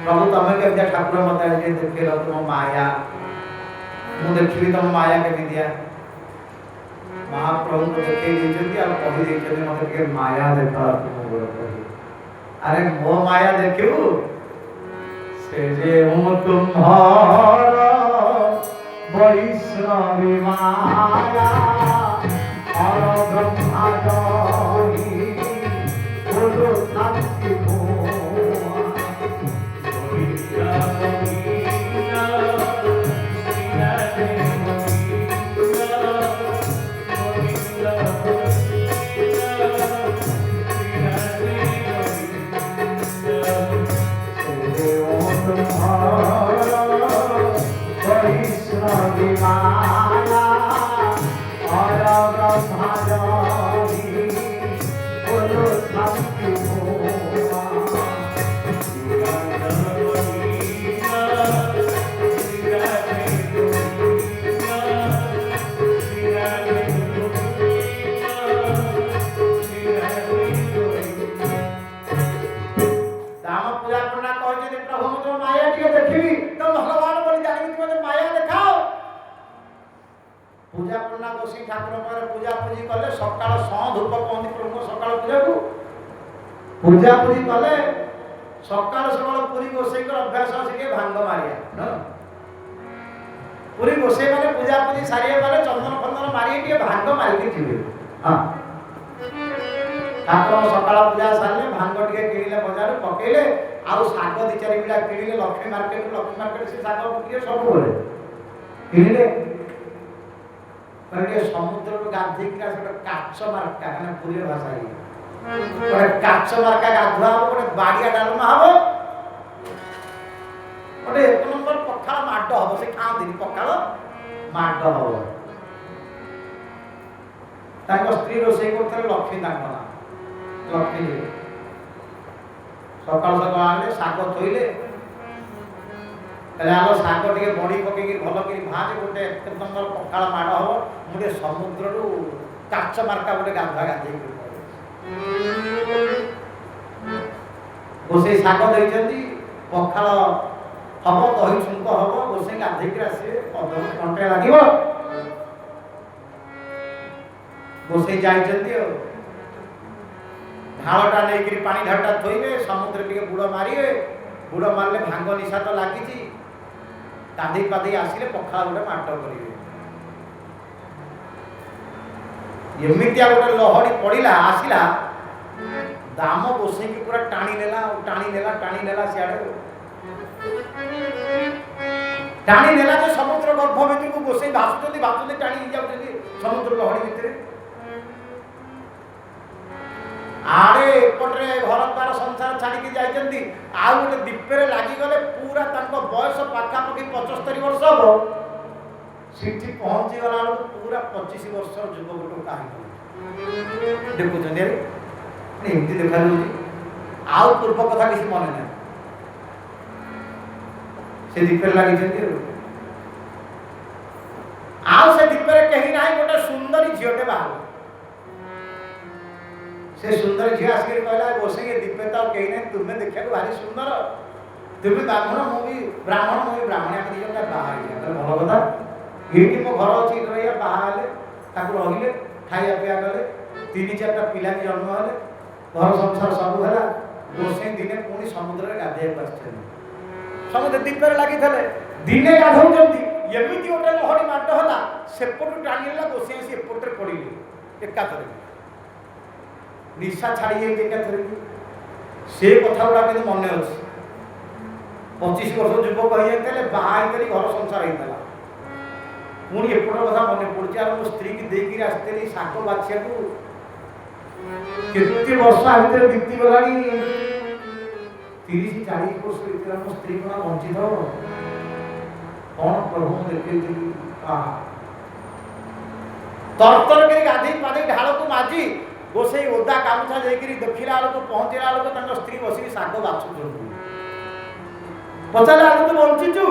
ପ୍ରଭୁ ତମେ କେମିତି ଠାକୁର ମତେ ଦେଖେଇଲ ତୁମ ମାୟା, ମୁଁ ଦେଖିବି ତମ ମାୟା କେମିତିଆ। ମହାପ୍ରଭୁଙ୍କୁ ଦେଖେଇ ଦେଇଛନ୍ତି ଆଉ କହି ଦେଇଛନ୍ତି ମତେ ଟିକେ ମାୟା ଦେଖ। अरे वो माया देखियो से जे हूँ तुम्हारा वैष्णवी माया और ब्रह्मा जानी बोलो सत्य पूजा पूजी कले सकाल सकाल पूरी गोसाई कर अभ्यास अछि के भांग मारिया न पूरी गोसाई माने पूजा पूजी सारिया माने चंदन फंदन मारी के भांग मारी के थिबे। हां ठाकुर सकाल पूजा सारले भांग टिके किणिले बाजार पकेले आउ साग दि चारि बिला किणिले लक्ष्मी मार्केट से साग बिके सब बोले किणिले करे समुद्र को गाधी का काच मार्का माने पूरी भाषा ही गोटे काच मार्का गाधुआ हम, गोटे बाड़िया डालमा हम, गोटे एक नंबर पखाल माड हम, से खाती पखाल माड हम। स्त्री रोषे करते लक्ष्मी लक्ष्मी सकाल सकाल आने शाग थोइले आलो शाग टे बड़ी पकई भल कर भाज गोटे एक नंबर पखाल माड हम, मुझे समुद्र काच मार्का गोटे गाधुआ गाधे गोसाई शाग देइछन्ती पखाल हम दही छुंक हम गोसाई गाधे आसिए घंटे लगे गोसाई जाइछन्ती ढालटा नहीं पानी ढालटा थोइबे समुद्र टिके बुड़ मारिए बुड़ मारले भांग निशा तो लगी गाधे पाधे आसिले पखाल गोटे माट करेंगे एमितिया गोटे लहड़ी पड़ा आसला दाम गोसाई की पूरा टाणी नेला सियाड़े टाणी नेला जो समुद्र गर्भ भीतर को गोसाई भासुचंती टाणी जाउचंती समुद्र लहड़ी भितर आड़े एपटे घर द्वार संसार छाड़ी जाइछन्ती आउ गोटे दीपरे लागि गले पूरा तांको बयस पाखापाखि 75 वर्ष हो सिठी पहुंची गला पूरा 25 वर्ष युवक गोटे कहानी देखुछन एमती देखा आउ पूर्व कथा किसी मन ना से दीपरे लगी आउ से दीपरे कहीं ना गोटे सुंदरी झीटे बाहर से सुंदर झी आसिक कहला गोसाई दीपे तो कहीं ना तुम्हें देखा भारी सुंदर तुम्हें ब्राह्मण मुझे ब्राह्मण आम दी जन बाहर भल कथा ये मो घर अच्छी रही बाहर रही खाया पिया गले 3-4टा पिला जन्म हेले घर संसार सब है गोसाई दिने पुणी समुद्र रे गाधे आछन समुद्र दीपर लागि थले दिने गाधौ जल्दी एमिति गोटे लहड़ी माड होला सेपटु टाणीला गोसाई से एपटरे पड़िले एका थरे निशा छाड़ी जाई एका थरे से कथा गुडा के मन अछि 25 वर्ष युवक होई जाइतले बाहाई करी घर संसार होइतला पुणी एपट कथा मन पड़छि आर मो स्त्री की देकी आस्तेली साको बाछिया को केते वर्ष आइतरे बीती गलानी 30-40 वर्ष इतना मो स्त्री को बंचित हो कौन प्रभु देखे तरतर के गाधी पानी ढाल को माजी गोसाई ओदा गामुछा जाइकरी देखिला लोक पहुंचला लोक तंग स्त्री बसी साग बाछु पचाला आलू तो बंचिचु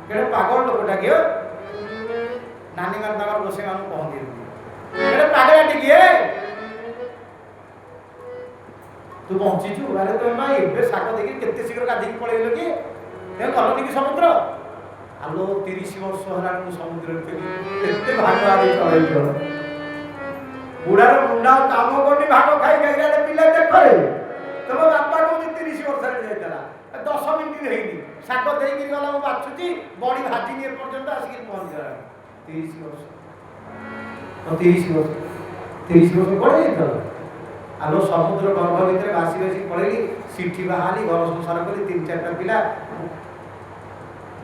केड़े पागल लोकटा के नानी मान तंगर गोसाई मान पहुंची केड़े पागल टिके तू पहुंचीचु अरे तो मां एबे साग देखि केते शीघ्र गाधी पळेलो कि ए गलनी कि समुद्र आलो 30 वर्ष हला मु समुद्र केते भाग आली चलैयो बुढ़ार मुंडा काम कोनी भाग खाई गइरा पिला देखरे तब बापा को 30 वर्ष रे जाइतला 10 मिनिट भी हेइनी साको देई गिर गला मु बाछुची बॉडी भाजी नि पर्यंत आसी पहुंच गला 30 वर्ष 30 वर्ष पड़े जाइतला आलो समुद्र गर्भ भीतर बासी बासी पळेली सिठी बाहाली घर संसार करी 3-4टा पिला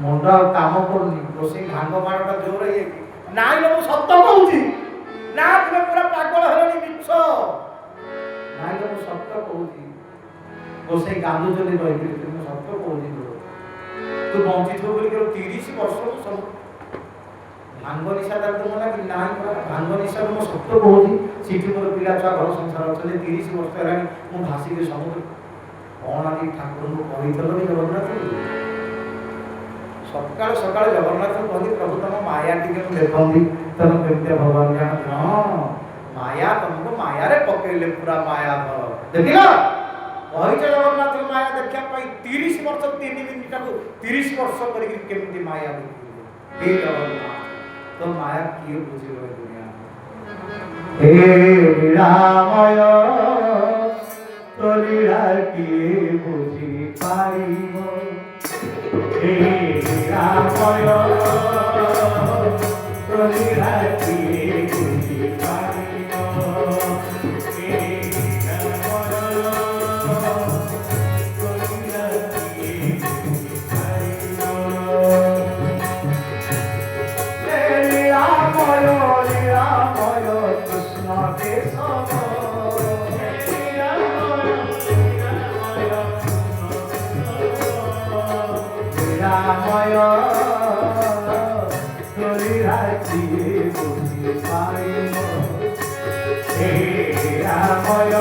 मुंडा काम करनी रोसे भांग मारटा जोर है नाइ लो सत्य कहूची ना तुम पूरा पागल हलनी मिछ नाइ लो सत्य कहूची रोसे गांधू जने रही तुम सत्य कहूची तू बंची थो बोली के 30 वर्ष सब भांग निशा दर तुम ना कि नाइ भांग निशा तुम सत्य कहूची सिटी मोर पिला छुआ घर संसार चले 30 वर्ष हेलानी मु भासी के समुद्र कोन आदि ठाकुर को कहितलो नि जगन्नाथ सकाल सकाल जगन्नाथ कहली प्रभु तुम माया टिके देखंदी तुम केते भगवान जान हां माया तुमको माया रे पकेले पूरा माया भर देखिला कहि जगन्नाथ माया देखा पई 30 वर्ष 3 मिनिट को 30 वर्ष करी केमती माया देखि हे जगन्नाथ तो माया किए बुझिलो दुनिया हे लीलामय तो लीला किए बुझि पाइबो हे रामय तोलीला किए बुझि पाइबो हे रामय लीलामय कृष्ण केशव रामय तोलीला किए बुझि पाइबो हे रामय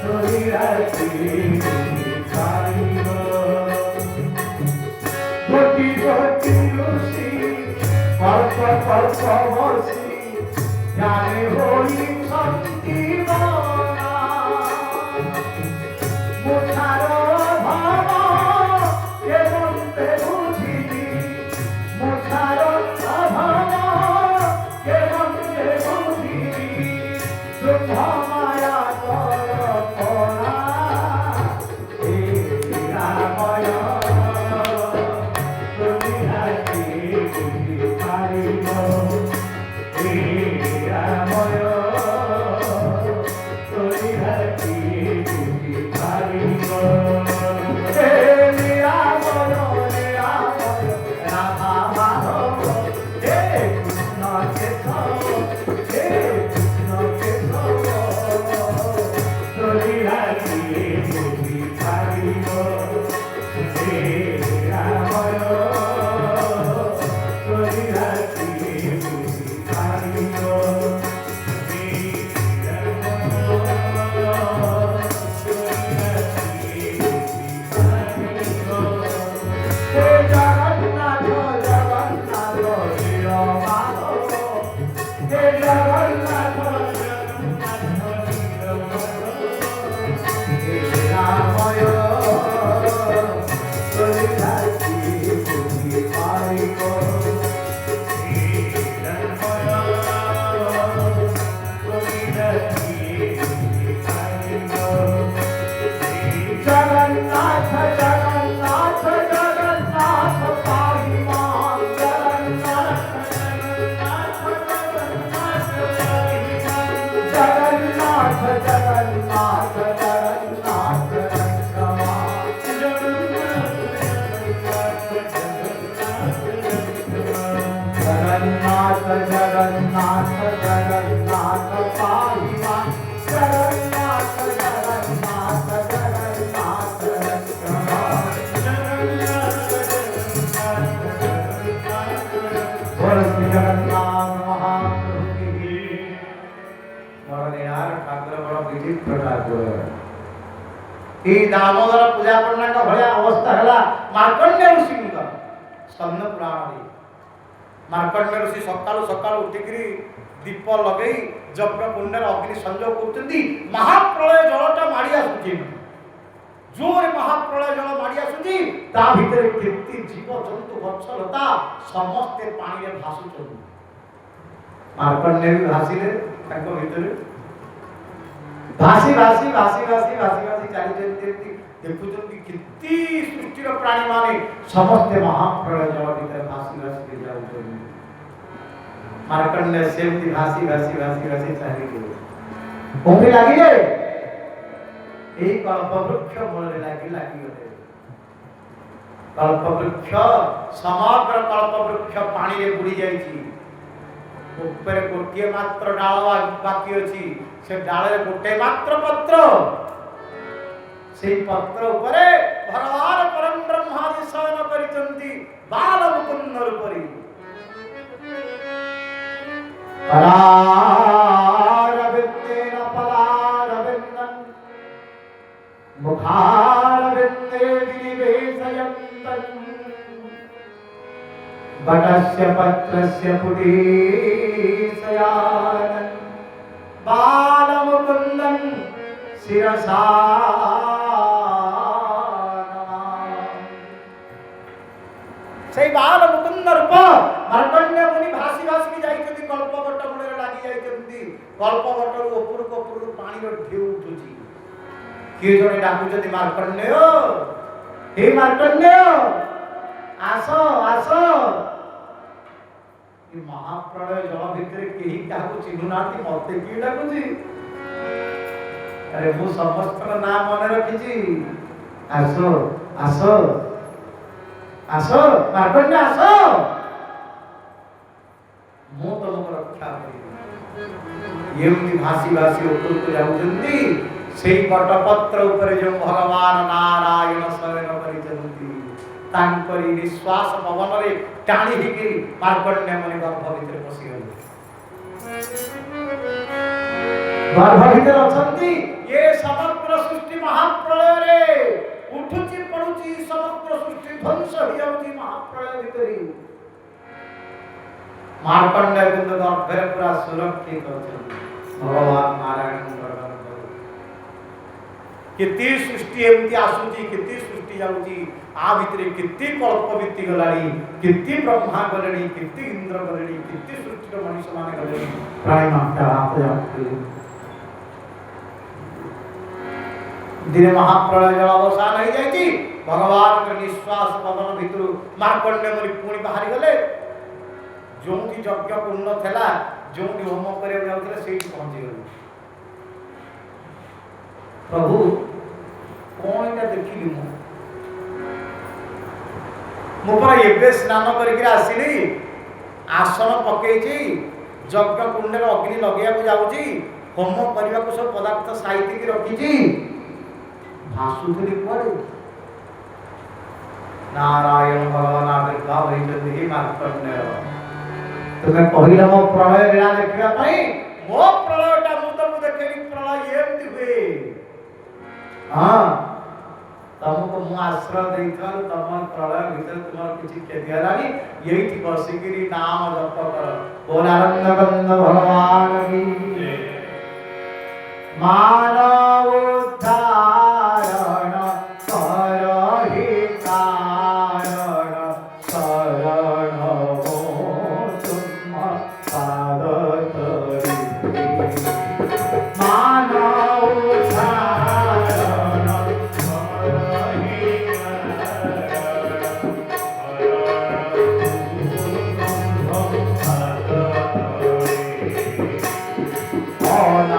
तोलीला किए बुझि पाइबो गोटी गोटी लुसी पर्प वर्षी जाने होई शक्ति बना मुठार भाव जगन्नाथ जगन्नाथ जगन्नाथ पाहि मां जगन्नाथ जगन्नाथ जगन्नाथ श्री जगन्नाथ महाप्रभु की मरणियार ठाकुर बड़ विचित्र ठाकुर ई दामोदर पूजा पड़ना का भया अवस्था हला मार्कंडेय ऋषि का स्कंद पुराण रे मार्कंडेय ऋषि सकाल सकाल उठिकरी दीप लगई यज्ञ कुंडर अग्नि संयोग करतंती महाप्रलय जलटा माड़ी आसुची जोर महाप्रलय जल माड़ी आसुची ता भीतर केती जीव जंतु गछ लता समस्त पानी रे भासुचन मार्कंडेय भी भासिले ताको भीतर भासी भासी भासी भासी भासी भासी चाली जंती देखुचंती कितनी सृष्टिर प्राणी माने समस्त महाप्रलय जल भीतर भासी भासी जाउछन मार्कंडेय सेमती भासी भासी भासी भासी चाली गए ओमे लागि रे एई कल्प वृक्ष मूल लागि गले कल्प वृक्ष समग्र कल्प वृक्ष पानी रे बुडी जाईची ऊपर गोटे मात्र डाल बाकी अछि से डाल रे गोटे मात्र पत्र से पत्र ऊपर भगवान परम ब्रह्मादि शयन करितंती बाल मुकुंद रूपरी परारविंदेन परारविंदन मुखारविंदे विनिवेशयन्तन वटस्य पत्रस्य पुटीशयानन् बालमुकुन्दं शिरसा সেই বাল মুকুন্দ রূপ মার্কণ্ডেয় মুনি ভাসি ভাসি যাইতেছি কল্পবট মূଳରେ লাগি যাইতেছি কল্পবটর উপরକୁ ଉପରକୁ ପାଣିର ଢେଉ ଉଠୁଛି କିଏ ଜଣେ ଡାକୁଛନ୍ତି ମାର୍କଣ୍ଡେୟ ହେ ମାର୍କଣ୍ଡେୟ ଆସ ଆସ ଏ ମହାପ୍ରଳୟ ଜଳ ଭିତରେ କେହି କାହାକୁ ଚିହ୍ନୁ ନାହାନ୍ତି ମତେ କିଏ ଡାକୁଛି ଆରେ ମୁଁ ସମସ୍ତଙ୍କ ନାଁ ମନେ ରଖିଛି ଆସ ଆସ आस मार्कंडेय आस मु तुमको रक्षा करी एमती भासी भासी ऊपर को जाउछंती सेई पटपत्र ऊपर जो भगवान नारायण शयन करिछंती तांकरी निश्वास पवन रे टाणी हिकी मार्कंडेय मुनि गर्भ भीतर पसी गले गर्भ भीतर अछंती ये समग्र सृष्टि महाप्रलय रे उठुची पडुची समग्र सृष्टि ध्वंस हो जाउची महाप्रलय भितरी मार्कंडेय बिंदु गर्भरे पूरा सुरक्षित अछंती भगवान नारायण वर्णन करू किती सृष्टि एमती आसुची किती सृष्टि जाउची आ भितरे किती कल्प बीती गलानी किती ब्रह्मा गलेनी किती इंद्र गलेनी किती सृष्टिर मनुष्य माने गलेनी प्राणी मात्रा आप जाते दिन महाप्रलय जल अवसान हो जाती भगवान के निश्वास पवन भितर मार्कंडेय मुनि पुणी बाहरी गले जो यज्ञ कुंड था जो होम कर जाते से पहुंची गले प्रभु कौन क्या देखिली मुझे एवं स्नान करके आसली आसन पकई यज्ञ कुंड अग्नि लगे जाऊँगी होम करने को सब पदार्थ साइति रखी भासुथली कुआड़े नारायण भगवान आविर्भाव होइछन्ति मार्कंडेय तुम्हें कहिला मो प्रलय लीला देखिबा पई मो प्रलयटा मु तुमको देखली प्रलय एमति हुए हां तुमको मु आश्रय देइथार तुम प्रलय भीतर तुमर किछि क्षति हलानी यही बसिगिरी नाम जप कर बोल आनंद बंद भगवान की मानव उद्धारण करहि कारण शरण हो तुम पाद तरी मानव उद्धारण करहि कारण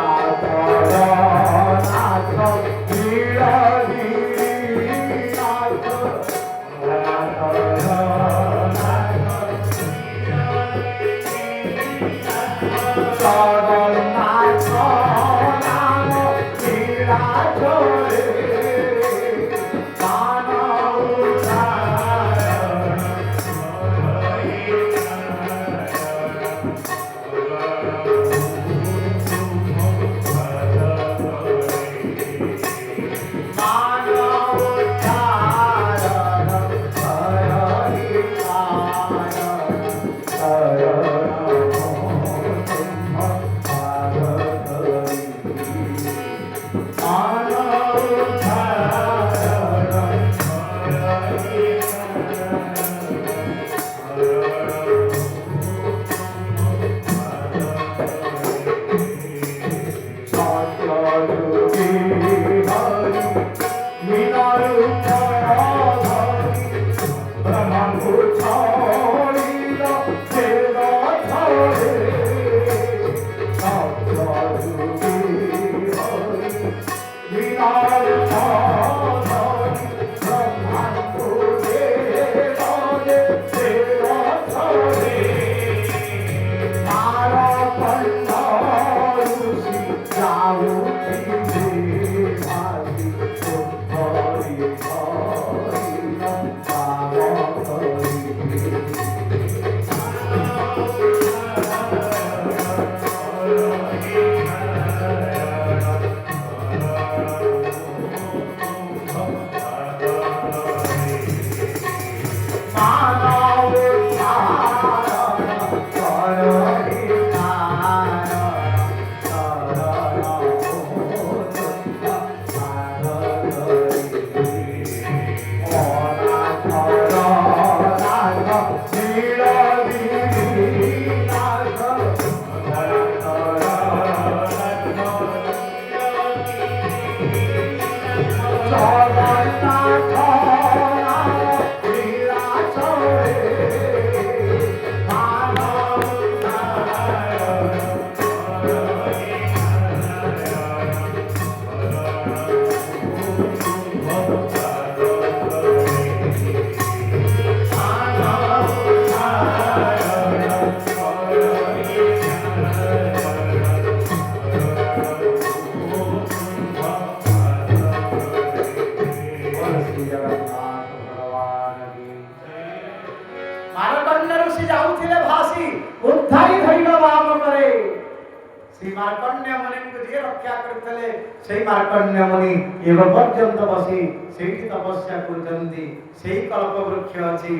मार्कण्य मुनि एवं पर्यंत बसी सेठी तपस्या करचंदी सेही कल्प वृक्ष अछि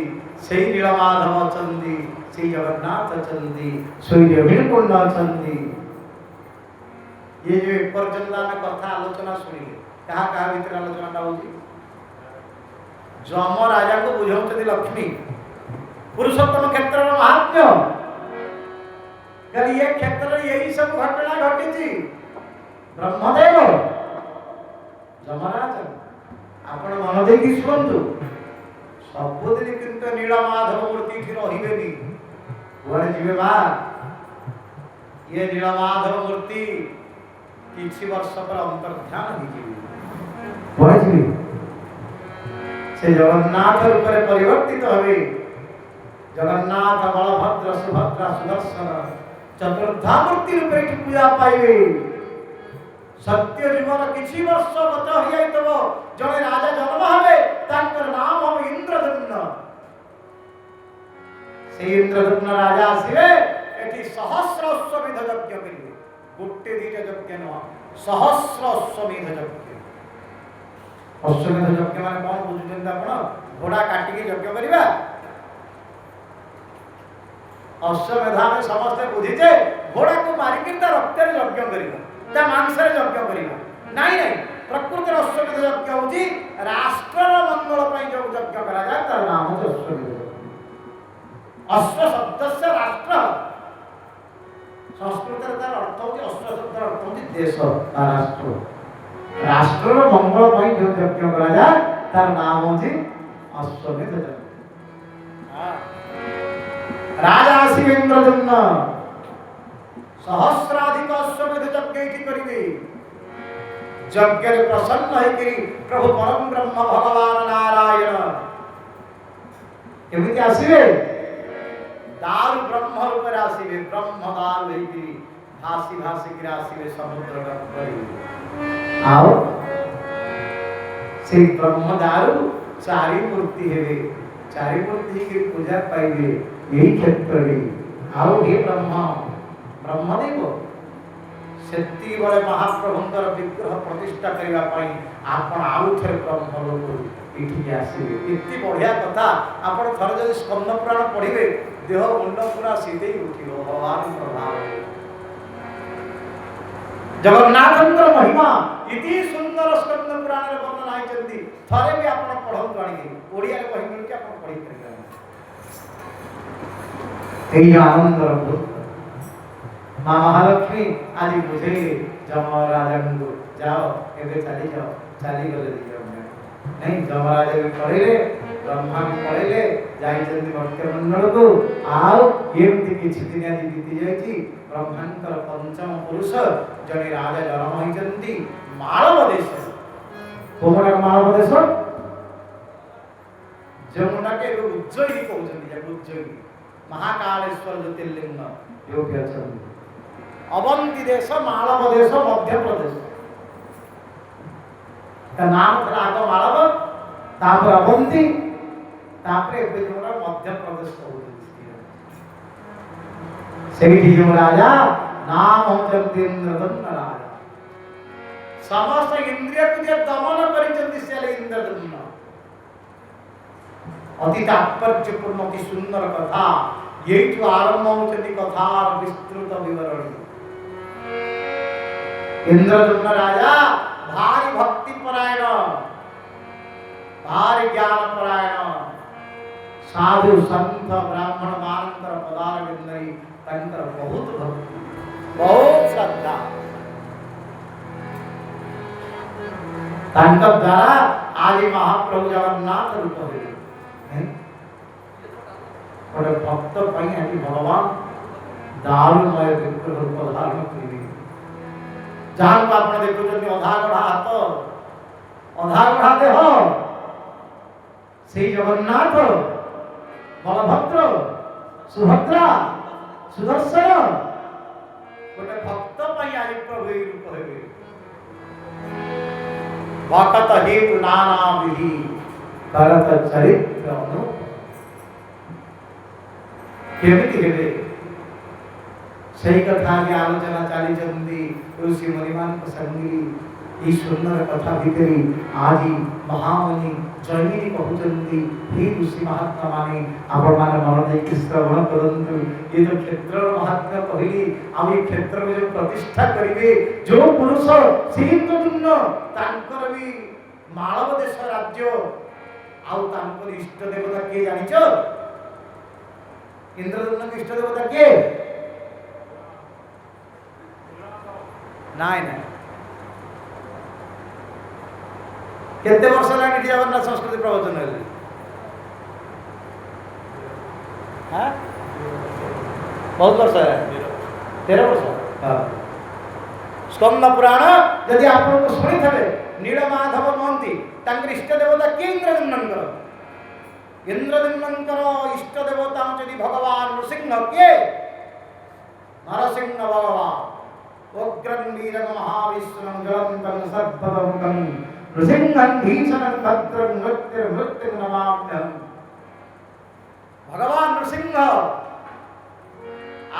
सेही नीलमाधव अछंदी सेही जगन्नाथ अछंदी सूर्य बिल्कुल अछंदी। ये जो पर्यंत में कथा आलोचना सुनिले कहा कहा भीतर आलोचना होची जम राजा को बुझाउछथि लक्ष्मी पुरुषोत्तम क्षेत्र महात्म्य कल ये क्षेत्र यही सब घटना घटिची ब्रह्मदेव जमराज आपण मन देखि शुणु सबुदिन किंतु नीलमाधव मूर्ति थी रहिबेनी कुआडे जिवे बा ये नीलमाधव मूर्ति किछि वर्ष पर अंतर्ध्यान होइछि कुआडे जिवे से जगन्नाथ रूप में परिवर्तित होवे जगन्नाथ बलभद्र सुभद्रा सुदर्शन चतुर्धा मूर्ति रूप में पूजा पाइबे सत्य जीवन किछि वर्ष गत हो जाइतब जने राजा जन्म हवे तांकर नाम हम इंद्रदम्न से इंद्रदम्न राजा आसीबे एठी सहस्र अश्वमेध यज्ञ करिवे गोटे दिटा यज्ञ न सहस्र अश्वमेध यज्ञ अश्वमेध यज्ञ माने कोन बुझुछन आपण घोड़ा काटी के यज्ञ करिबा अश्वमेधा में समस्त बुझिजे घोड़ा को मारी के ता रक्त रे यज्ञ करिबा ता मांस रे यज्ञ करिबा नहीं नहीं प्रकृति अश्वमेध यज्ञ होची राष्ट्र मंगल पई जो यज्ञ करा जाय तार नाम होची अश्वमेध अश्व शब्द से राष्ट्र संस्कृत रे तार अर्थ होची अश्व शब्द अर्थ होची देश राष्ट्र राष्ट्र मंगल पई जो यज्ञ करा जाय तार नाम होची अश्वमेध यज्ञ राजा शिवेंद्रदम्न सहस्राधिक अश्वमेध यज्ञ करिवे यज्ञ रे प्रसन्न होइकरी प्रभु परम ब्रह्म भगवान नारायण केमिति आसीबे दारु ब्रह्म रूप रे आसीबे ब्रह्म दारु होइकरी भासी भासी गिरासी समुद्र आओ से ब्रह्म दारू चारि मूर्ति हेबे चारि मूर्ति की पूजा पाइबे यही क्षेत्र रे आओ हे ब्रह्मदेव सेति बळे महाप्रभुंकर विग्रह प्रतिष्ठा करबा पई आपण आउ थरे ब्रह्म लोक इठी आसीबे इति बढ़िया कथा आपण थर जदि स्कंद पुराण पढिबे देह मुंड पूरा सीधे उठिबो भगवान प्रभाव जगन्नाथंकर महिमा इति सुंदर स्कंद पुराण रे वर्णन आइचंती थरे भी आपण पढन जानि ओडिया रे कहि मिल के आपण पढि करे एई आनंद रहो मां महालक्ष्मी आज बुझे जमराजन को जाओ एबे चली गले दियो नहीं जमराज भी पढ़िले ब्रह्मा भी पढ़िले जाइचंती भक्त मंडल को आओ एमती किछि दिन आज बीती जाइछि ब्रह्मांकर पंचम पुरुष जने राजा जन्म होइचंती मालव देश कोमरा मालव देश जमुना के उज्जयिनी कहउचंती जे उज्जयिनी महाकालेश्वर ज्योतिर्लिंग योग्य अछंती अवंती देश मालव देश मध्य प्रदेश का नाम था आगो मालव तापर अवंती तापर एबे जोरा मध्य प्रदेश कहउचंती सेठी जो राजा नाम होचंती इंद्रदम्न राजा समस्त इंद्रिय को जे दमन करिचंती सेले इंद्रदम्न अति तात्पर्यपूर्ण की सुंदर कथा यही तो आरंभ होचंती कथा विस्तृत विवरण इंद्रदम्न राजा भारी भक्ति परायण भारी ज्ञान परायण साधु संत ब्राह्मण मानंतर पदार विंदरी तंकर बहुत भक्ति बहुत श्रद्धा तंकर द्वारा आज महाप्रभु जगन्नाथ रूप हुए और भक्त पई आज भगवान दारुमय विग्रह रूप धारण करिवे जान को आपण देखो जति अधागढ़ा हाथ अधागढ़ा देह से जगन्नाथ बलभद्र सुभद्रा सुदर्शन गोटे भक्त पई आज प्रभु रूप हेबे भक्त हेतु नाना विधि करत चरित्र अनु केमिति हेबे सही कथा की आलोचना चली चंदी ऋषि मुनिमान संगी ई सुंदर कथा भितरी आज महामुनि जैमिनी कहउचंती हे ऋषि महात्मा माने आपण माने मन देई श्रवण करंतु ये जो क्षेत्र महात्मा कहली आ ई क्षेत्र में जो प्रतिष्ठा करिवे जो पुरुष श्रीकृष्ण तांकर भी मालव देश राज्य आउ तांकर इष्ट देवता के जानिचो इंद्रदम्न के इष्ट देवता के नाय नाय केते वर्ष लागी जगन्नाथ संस्कृति प्रवचन हेले हां बहुत वर्ष है 13 वर्ष हां स्कंद पुराण यदि आपन को सुनि थबे नीलमाधव महंती तांकर इष्ट देवता के इंद्रदम्नकर इष्ट देवता यदि भगवान नृसिंह के नरसिंह भगवान उग्रं वीरं महाविष्णुं ज्वलन्तं सर्पदमुखं नृसिंहं भीषणं भद्रं मृत्युं नमाम्यहम् भगवान नृसिंह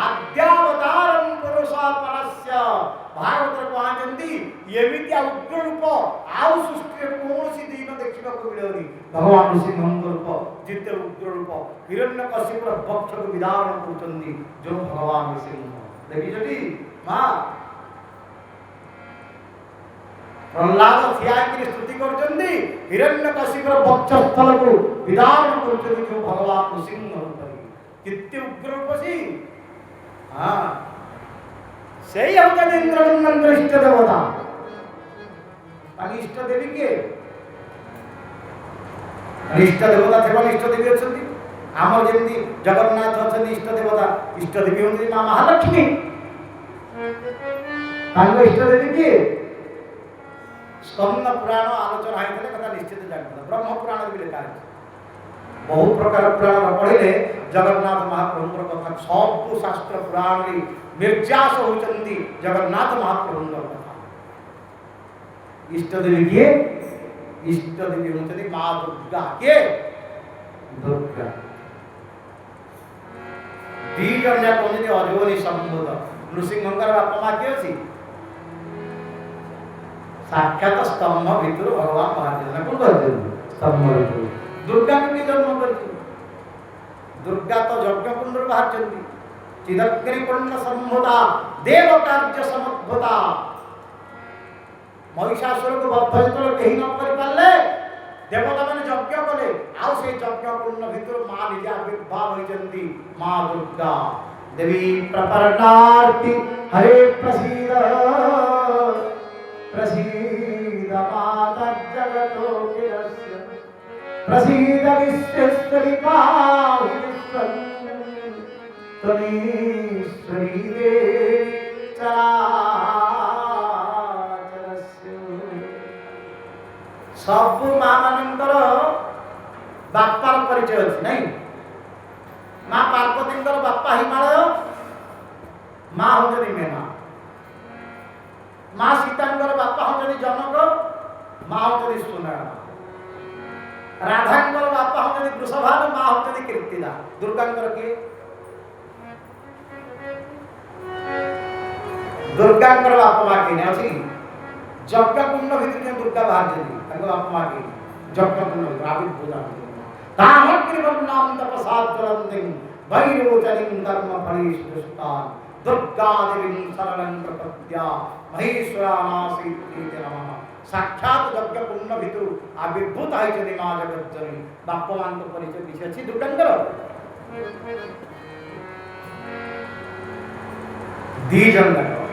आद्यावतारं पुरुषोत्तमस्य भागवत कहते एमितिया उग्र रूप आउ सृष्टि कौन दिन देखा मिलनी भगवान नृसिंह रूप जिते उग्र रूप हिरण्यकशिपुर पक्ष को विधान कर जो भगवान नृसिंह देखी माँ प्रहलाद थियाकी स्तुति कर हिरण्यकशिपुर पक्षस्थल को विधान कर जो भगवान नृसिंह कितने उग्र रूप सी हाँ से ही होता इंद्रदम्न इष्ट देवता इष्ट देवी के इष्ट देवता थे इष्ट देवी अच्छी आम जमी जगन्नाथ अच्छा इष्ट देवता इष्ट देवी होती माँ महालक्ष्मी इष्ट देवी के स्कंद पुराण आलोचना होता कथा निश्चित जानता ब्रह्म पुराण भी लिखा है बहु प्रकार पुराण पढ़े जगन्नाथ महाप्रभुर कथा सब शास्त्र पुराण निर्यास होती जगन्नाथ महाप्रभुर कथा। इष्ट देवी किए? इष्ट देवी होती माँ दुर्गा। किए? दुर्गा। दी जन जाक कहते अजोनी संबोध नृसिंह बापा माँ किए अच्छी साक्षात स्तंभ भितर भगवान बाहर कौन कर स्तंभ दुर्गा को जन्म कर दुर्गा तो यज्ञकुंड बाहर चिदग्निकुंड संभुता देव कार्य समुद्भुता महिषासुर को बद्ध जो कहीं न कर पारे देवता मैंने यज्ञ कले आउ से यज्ञकुंड भितर माँ निजे आविर्भाव होती माँ दुर्गा देवी प्रपन्नार्ति हरे प्रसीद प्रसीद माता जगतोऽखिलस्य प्रसीद विश्वेश्वरी पाहि विश्वं त्वमीश्वरी देवी चराचरस्य। सब माँ मानकर बापार परिचय अच्छी नहीं। माँ पार्वती बापा हिमालय माँ होती मेना माँ सीता बापा होती जनक माँ होती सुनारायण राधा बापा होती वृषभान माँ होती कीर्तिदा दुर्गा किए दुर्गा बापा माँ किए अच्छी यज्ञकुंड भितर दुर्गा बाहर बापा माँ किए यज्ञकुंड आविर्भूता तामग्निवर्णां तपसात् ज्वलन्तीं वैरोचनीं कर्मफलैर्दुष्टां दुर्गादेवीं शरणं प्रपद्या महेश्वरानासीत् नमः। साक्षात यज्ञकुंड भितर आविर्भूत होती माँ जगज्जननी बापा मान परिचय किसी अच्छी दुर्गांकर दी जन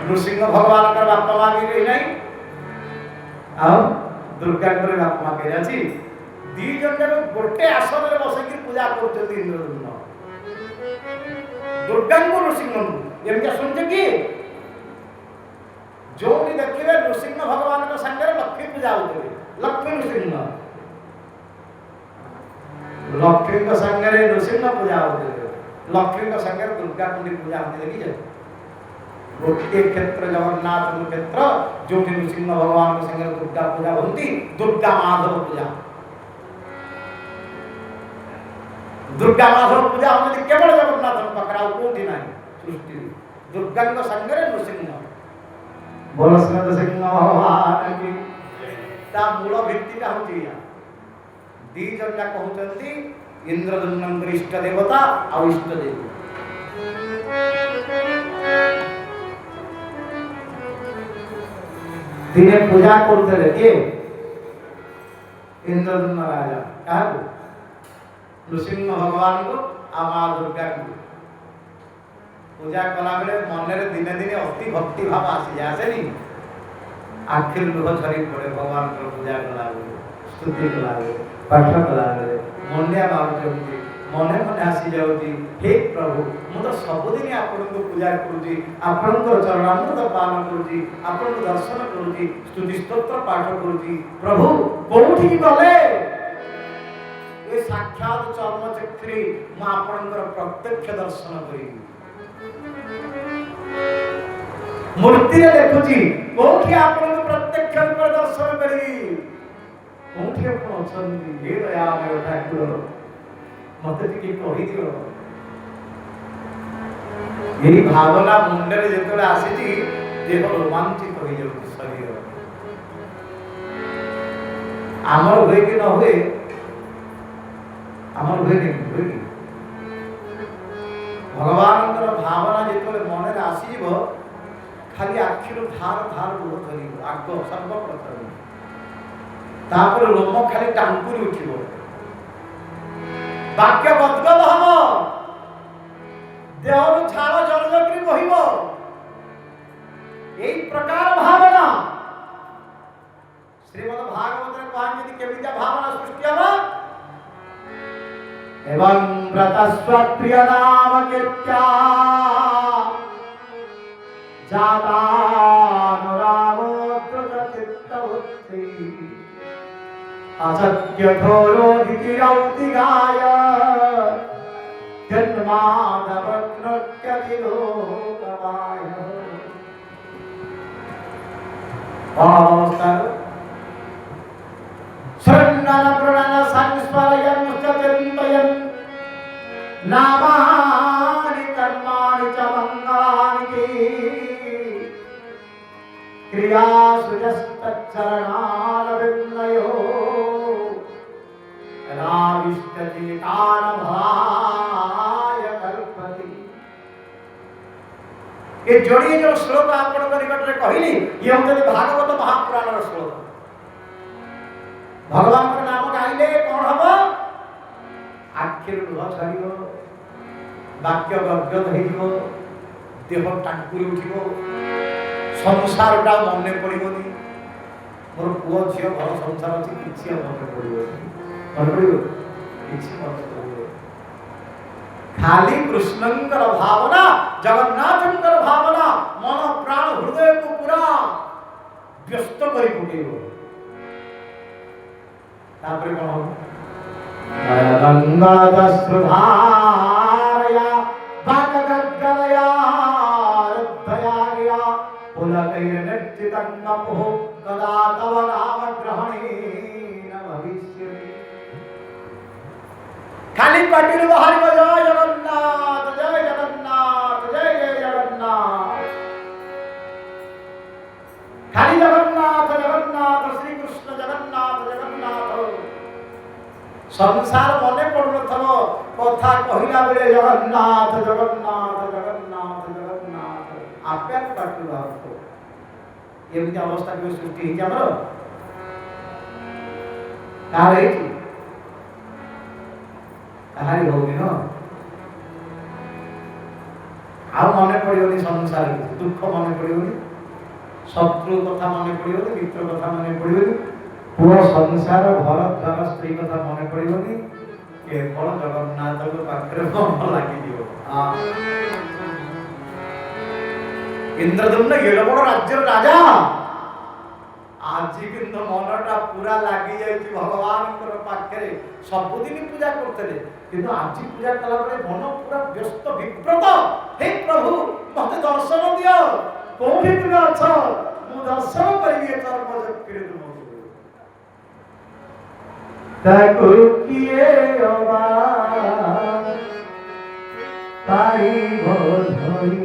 नृसिंह भगवान बापा माँ भी नहीं आओ दुर्गा बापा माँ कही अच्छी दी जन गोटे आसन में बस पूजा कर इंद्रद्युम्न दुर्गा नृसिंह एमती शुणुचे कि जो देखिए नृसिंह भगवान सागर लक्ष्मी पूजा होते लक्ष्मी नृसिंह लक्ष्मी सागर नृसिंह पूजा होते लक्ष्मी सागर दुर्गा कुंडी पूजा होती देखिए गोटे क्षेत्र जगन्नाथ क्षेत्र जो नृसिंह भगवान सागर दुर्गा पूजा होती दुर्गा माधव पूजा दुर्गा माधव पूजा होती केवल जगन्नाथ पाखे कौटी ना सृष्टि दुर्गा सागर नृसिंह बोलो सिंह भगवान की मूल भित्तिटा होती दी जन जाक कहते इंद्रद्युम्न इष्ट देवता आ इष्ट देवी दिने पूजा करते किए इंद्रद्युम्न राजा क्या नृसिंह भगवान को आ माँ दुर्गा को पूजा कला बेले मन में दिने दिने अति भक्ति भाव आसी जाए नहीं आखिर लुह झरी पड़े भगवान को पूजा कला स्तुति कला पाठ कला मंडिया भाव मने मने आसी जाऊँगी हे प्रभु मुझे सबुदिन आपण को पूजा करुँगी आपण चरणामृत पान करुँगी आपण दर्शन करुँगी स्तुति स्तोत्र पाठ करुँगी प्रभु कौटी गले ये साक्षात चर्मचक्री मु आपणकर प्रत्यक्ष दर्शन करी मूर्ति देखुची कौटी आपण प्रत्यक्ष रूप दर्शन करी कौटी आपण अछंती हे दयामय ठाकुर मत टिके कहि दियो यही भावना मुंडरे जेतले आसीची देह रोमांचित हो जाउची शरीर आमर होय कि न होय आमर होय कि भगवान भावना जेतले मन रे आसीबो खाली आखिरो धार धार लुह धरिबो आग सर्वप्रथम तापर लोम खाली टांकुरी उठिबो वाक्य बदगद हम देहर झाड़ जलजक्री बहिब यही प्रकार भावना श्रीमद् भागवत कहते केमितिया भावना सृष्टि हम एवं व्रतस्व प्रिय नाम कीर्त्या जातानुरागोत्रचित्तवृत्ति असत्य घोरो दितिरौति गाय माधव नृत्य लोकमाय अवस्था शरणन प्रणन संस्मरयन् चिन्तयन् नामानि कर्माणि च मङ्गलानि क्रियासु यस्तच्चरणारविन्दयो राविष्टति तानभाय कल्पति। ये जोड़िए जो श्लोक आपण निकट रे कहली ये होते भागवत महापुराण श्लोक। भगवान को नाम गाइले कौन हम आखिर लुह छाड़ियो वाक्य गद्गद हो देह टांकुरी उठिब संसारटा मन पड़ोनी मोर पुओ झील घर संसार अच्छी किसी मन पड़ोनी मन पड़ो कि मन पड़ो खाली कृष्णंकर भावना जगन्नाथंकर भावना मन प्राण हृदय को पूरा व्यस्त कर पकेब तापर कौन हम गंगादश्रुधारया भागगद्गदया रद्धया गया पुलकैर्निर्जितन्नपुः कदा तव नाम ग्रहणेन भविष्यति। खाली पाटिल बाहर जय जगन्नाथ जय जगन्नाथ जय जय जगन्नाथ खाली जगन्नाथ जगन्नाथ श्री कृष्ण जगन्नाथ जगन्नाथ संसार मने पड़ुनथल कथा कहिला बेले जगन्नाथ जगन्नाथ जगन्नाथ जगन्नाथ आपे आप पाटिल बाहर एमती अवस्था के सृष्टि है हमर कार है कहानी होगी न आ मने पड़ियोनी संसार दुख मने पड़ियोनी शत्रु कथा मने पड़ियोनी मित्र कथा मने पड़ियोनी पूरा संसार भरत धन स्त्री कथा मने पड़ियोनी केवल जगन्नाथ को पाखरे मन लागि दियो इंद्रदम्न एड बड़ राज्य राजा आज किंतु मनटा पूरा लागि जाई भगवान पाखे सबुदिन पूजा करते किंतु आज पूजा कला मन पूरा व्यस्त विव्रत हे प्रभु मत दर्शन दियो कोठी तुम अछ मु दर्शन करिबे चर्म चक्र तुम ताको किए अबा ताई भोधई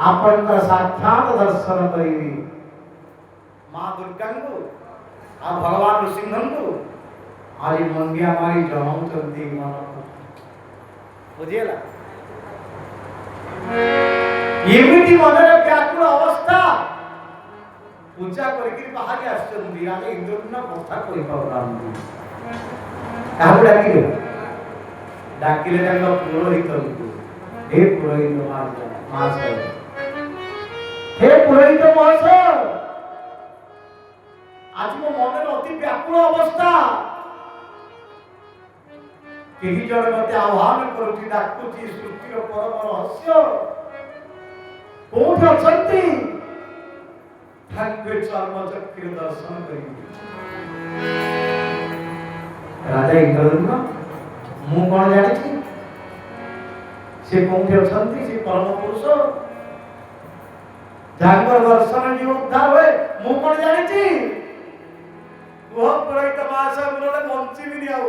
आपन साक्षात दर्शन करी माँ दुर्गा को आ भगवान नृसिंह को आज मंदिया मारी जनाऊ चलती मन बुझेला एमिति मनरे व्याकुल अवस्था पूजा करके बाहर आछन राजा इंद्रद्युम्न कथा कहि पाउनांती काहु डाकिले पुरोहित हे पुरोहित महाशय हे पुरोहित महाशय आज मो मन अति व्याकुल अवस्था केही जण मते आह्वान करूची डाकुची सृष्टिर परम रहस्य कोठ अछंती ठाकुर चर्म चक्र दर्शन करी राजा इंद्रद्युम्न मु कोन जानि छी से कोठे अछंती से परम पुरुष जागर दर्शन जो उद्धार हुए मु कोन जानि छी वो पुरोहित महाशय बोले बंची भी नहीं आउ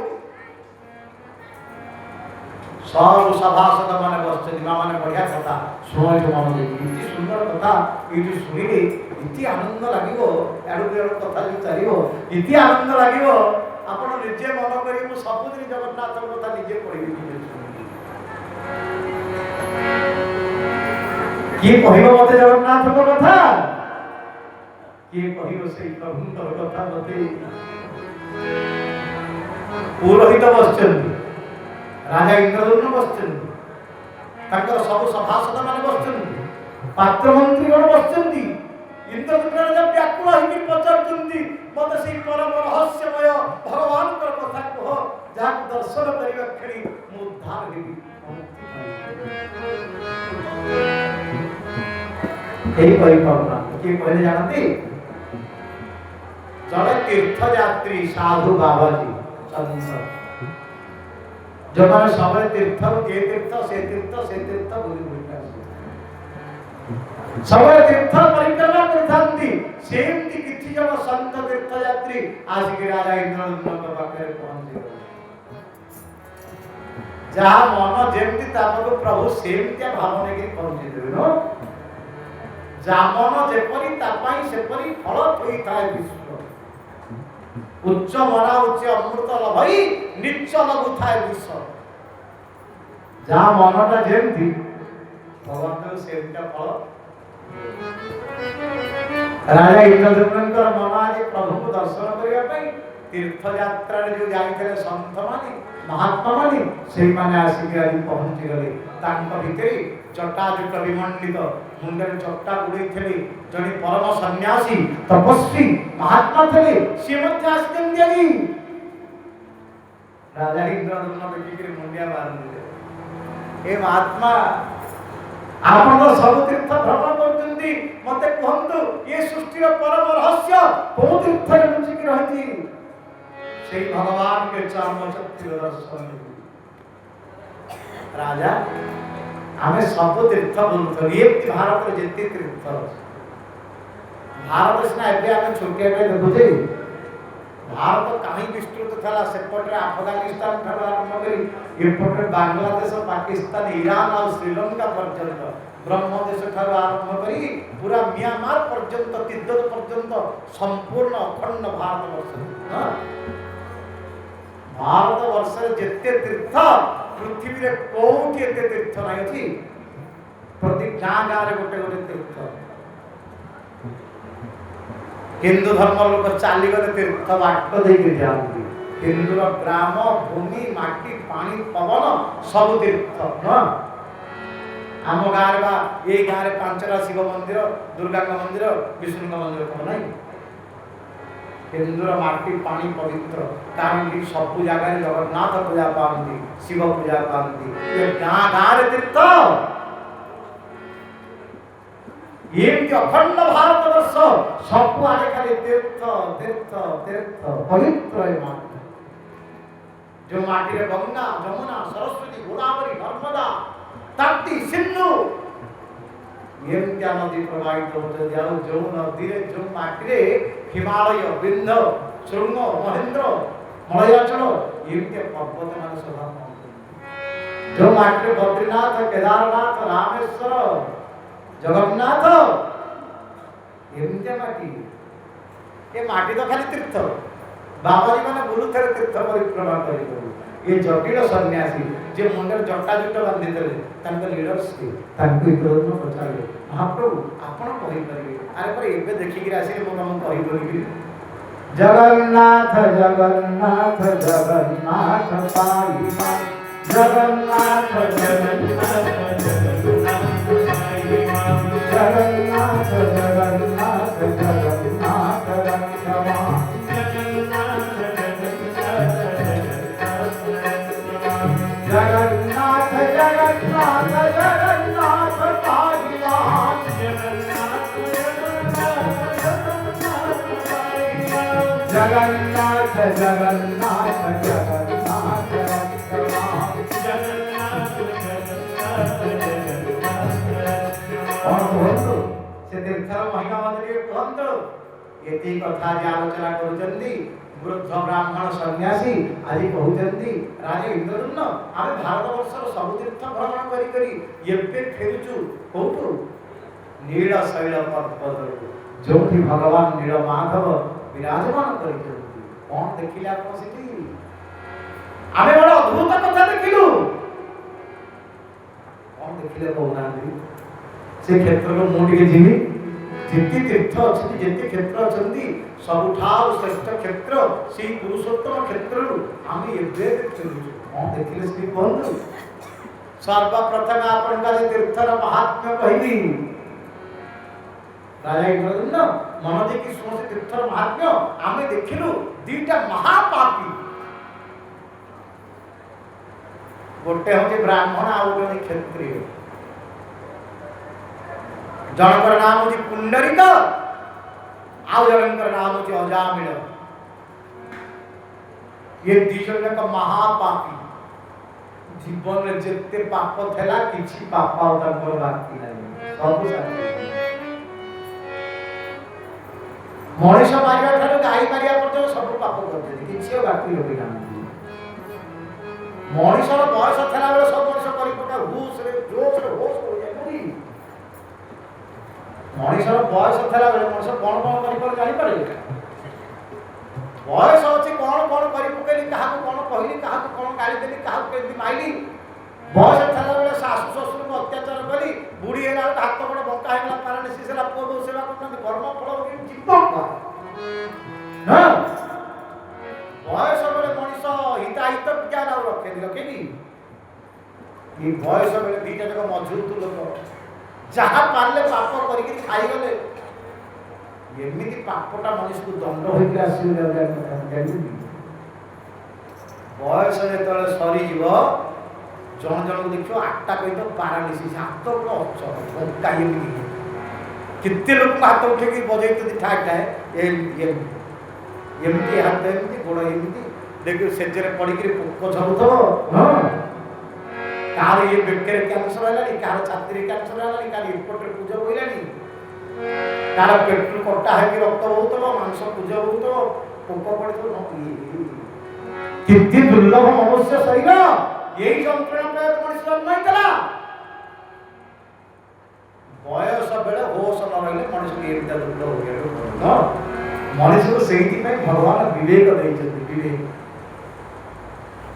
सब सभासद माने बसते माने बढ़िया कथा सुनो जो मन इति सुंदर कथा इति सुनिले इति आनंद लागिवो एडु एडु कथा जो चलिवो इति आनंद लागिवो आपण निजे मन करी मु सब दिन जगन्नाथ कथा निजे पढिबी की कहिबो मते जगन्नाथ को कथा की कहिबो से प्रभुंकर कथा मते पुरोहित बसचन राजा इंद्रद्युम्न बसचन ताकर सब सभासद माने बसचन पात्र मंत्री गण बसचन इंद्रद्युम्न राजा व्याकुल होई पचारचंती मते से परम रहस्यमय भगवान कर कथा कह जा दर्शन करिवा खड़ी मु उद्धार हेबी एही कहि पाउना के कहले जानती जड़े तीर्थ यात्री साधु बाबाजी संसद जो माने सबरे तीर्थ के तीर्थ से बुली बुली सबरे तीर्थ परिक्रमा करथांती सेमती किछि जन संत तीर्थ यात्री आज के राजा इंद्रद्युम्न पाखरे पहुंची जहा मन जेमती तापको प्रभु सेमती भावने के पहुंची देबे नो जामन जेपरि तापाई सेपरि फल होई थाए विश्व उच्च मना उच्च अमृत लभई निच्च लघु थाए विश्व जहा मनटा जेमती भगवान सेमता फल राजा इंद्रद्युम्न मन आज प्रभु को दर्शन करिया पई तीर्थ यात्रा रे जो जाइथले संत माने महात्मा माने सेई माने आसी के आज पहुंची गले तांका भितरी जटाजुट विमंडित मुंडे जटा गुड़े थे जड़े परम सन्यासी तपस्वी महात्मा थे सी आसी राजा इंद्रदम्न देखिक मुंडिया मार ए महात्मा आप सब तीर्थ भ्रमण करते मत कहतु ये सृष्टि परम रहस्य कौ तीर्थ लुचिक रही से भगवान के चर्म चक्षु दर्शन राजा आमे सब तीर्थ बोलते ये भारत जिते तीर्थ भारत सिना एबे आमे छोटिया देखुचे भारत कहीं विस्तृत था सेपटे अफगानिस्तान ठार आरंभ करी एपटे बांग्लादेश पाकिस्तान ईरान और श्रीलंका पर्यंत ब्रह्मदेश ठार आरंभ करी पूरा म्यांमार पर्यंत तिब्बत पर्यंत संपूर्ण अखंड भारत वर्ष जिते तीर्थ पृथ्वी रे कोठी एते तीर्थ नहीं अछि प्रति गाँ गाँ रे गोटे गोटे तीर्थ हिंदू धर्म लोक चली गले तीर्थ बाट देके जाती हिंदू ग्राम भूमि माटी पानी पवन सब तीर्थ आम गाँव बा ये गाँव में 5टा शिव मंदिर दुर्गा मंदिर विष्णु मंदिर कौन नहीं हिंदूर माटी पानी पवित्र कारण सब जगह जगन्नाथ पूजा पाती शिव पूजा पाती ये गाँ गाँव तीर्थ ये अखंड भारत वर्ष सब आगे खाली तीर्थ तीर्थ तीर्थ पवित्र माटी जो माटी रे गंगा जमुना सरस्वती गोदावरी नर्मदा ताप्ती सिंधु ये नदी प्रवाहित होते जाओ जो नदी रे जो माटी रे हिमालय विंध्य शृंग महेंद्र मलयाचल ये पर्वत मान सभा जो माटी रे बद्रीनाथ केदारनाथ रामेश्वर जगन्नाथ एमती माटी ये माटी तो खाली तीर्थ बाबाजी मैंने बुलू थे तीर्थ परिक्रमा कर ये जटिल सन्यासी जे मुंडे जटा जुट बांधि देले लीडरशिप पचारे महाप्रभु आपण कहि परिबे अरे पर एबे देखि कि आसी मो हम कहि बोलिबी जगन्नाथ जगन्नाथ जगन्नाथ पाईमा जगन्नाथ जगन्नाथ जगन्नाथ जगन्नाथ जगन्नाथ रक्षमा जगन्नाथ जगन्नाथ जगन्नाथ पाईमान जगन्नाथ जगन्नाथ जगन्नाथ रक्षमा से तीर्थर महिमा मंदिर कहंतु एति कथा जे आलोचना करूचंदी वृद्ध ब्राह्मण सन्यासी आज कहउचंदी राजा इंद्रदम्न आमे भारत वर्षर सब तीर्थ भ्रमण करी करी एबे फेरुचु कोठु नील शैल पर्वत जोठी भगवान नील माधव विराजमान करिचंदी कोन देखिला कोन सिटी आमे बड़ अद्भुत कथा देखिलु कोन देखिले कहउनांदी से क्षेत्र को मुझे जीवी जितनी तीर्थ अच्छी जितने क्षेत्र अच्छी सबुठार श्रेष्ठ क्षेत्र से पुरुषोत्तम क्षेत्र आम देखिले श्री कहतु सर्वप्रथम आपण तीर्थर महात्म्य कहबी राजा इंद्रदम्न मन देखी शुण से तीर्थर महात्म्य आम देखिलु दीटा महापापी गोटे हूँ ब्राह्मण आउ जन क्षत्रिय जनकर नाम होची पुंडरीक आउ जनकर नाम होची अजामिल ये दिजन का महापापी जीवन में जितने पाप थेला किछि पाप और बाकी नहीं सब साथी मनीष मारिया ठारो गाई मारिया पर्यंत सब पाप करते किछि बाकी होई ना मनीषर बयस थेला बेले सब मनीष करि पका हुस रे जोश रे होश हो जाय मुई मनीषर बयस थेला बेले मनीष कोन कोन करि पर जानि पारे बयस अछि कोन कोन करि पकेली काहा को कोन कहली काहा को कोन गाली देली काहा को केति माइली बयस थेला बेले सासु ससुर को अत्याचार करी बुढ़ी हेला हाथ गोड़ बंका हेला पैरालिसिस हेला पुओ दो सेवा करते कर्म फल कि जीवन हां बयस बेले मनीष हिताहित ज्ञान और रखे रखेनी ये बयस बेले दीटा जाक मजबूत लोक जहाँ पारे पाप करके खाईगले एमती पापटा मनुष्य को दंड होकर आस बयस जो सरीज जन जन को देख 8टा कही पारालीसीस हाथ पूरा अचल केते लोग हाथ उठे बजे ठाक ठाए एमती हाथ एमती गोड़ एमती देख सेजरे पड़ी पोक झरुथब कार ये बेकर कैंसर है कार छाती कैंसर है कार एपटे पूज बोलानी कार पेट कटा है रक्त बहुत मांस पूज बहुत पोक पड़े कितनी दुर्लभ मनुष्य शरीर यही जंत्रणा मनुष्य जन्म होता बयस बेले होश न रही मनुष्य एमती दुर्लभ हो मनुष्य को से भगवान विवेक विवेक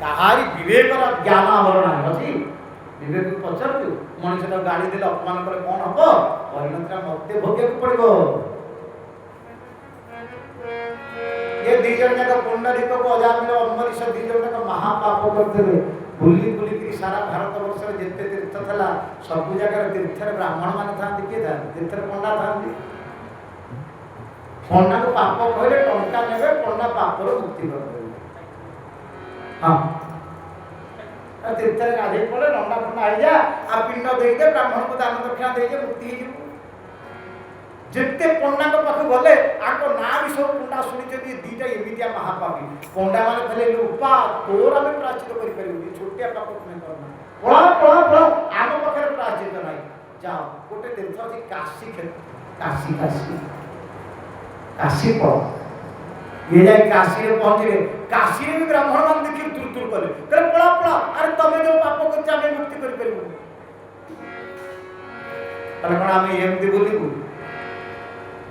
कहारी विवेक ज्ञान आवरण अच्छी विवेक पचार मनुष्य तो गाड़ी देले अपमान करे कौन हम परिणत मत भोगे पड़ो ये दी जन का पुंडरीक को अजामिल अम्बरीश दी जन का महापाप करते बुली बुली सारा भारत वर्ष में जिते तीर्थ था सब जगह तीर्थ ब्राह्मण मान था किए था तीर्थ पंडा था पंडा को पाप कहले टंका नेबे पंडा पापर मुक्ति कर हाँ तीर्थ गाधे पड़े नंदा फंडा हो जा आ पिंड दे दे ब्राह्मण को दान दक्षिणा दे दे मुक्ति हो जिते पंडा को पाख गले आको ना भी सब पंडा सुनी जदी दीटा एमितिया महापापी पंडा माने खाली उपा तोर हमें प्रायश्चित करि परिबो छोटिया पाप नहीं करना पड़ा पड़ा पड़ा आम पाखे प्रायश्चित नहीं जाओ गोटे तीर्थ अछि काशी क्षेत्र काशी काशी काशी पड़ ये जाए काशी रे पहुंचे काशी रे भी ब्राह्मण मान देखि तुर तुर करे करे पड़ा पड़ा अरे तमे जो पाप को चाहे मुक्ति करि परिबो तले कोन आमे एमती बोलिबो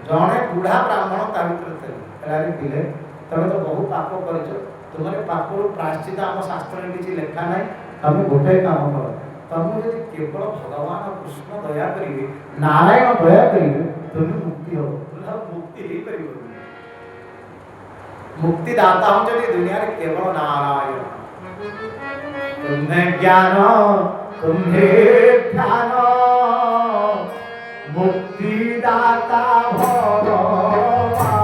जने बूढ़ा ब्राह्मण ता भीतर थे अरे दिले तमे तो बहु पाप करछ तुम्हारे पाप रो प्रायश्चित हम शास्त्र में किछि लेखा नै तमे गोटे काम करो तमे यदि केवल भगवान कृष्ण दया करिवे नारायण दया करिवे तुम मुक्ति हो मुक्ति ही करिवो मुक्ति दाता हम जदि दुनिया रे केवल नारायण तुम्हें ज्ञान तुम्हें ध्यान मुक्ति दाता भगवान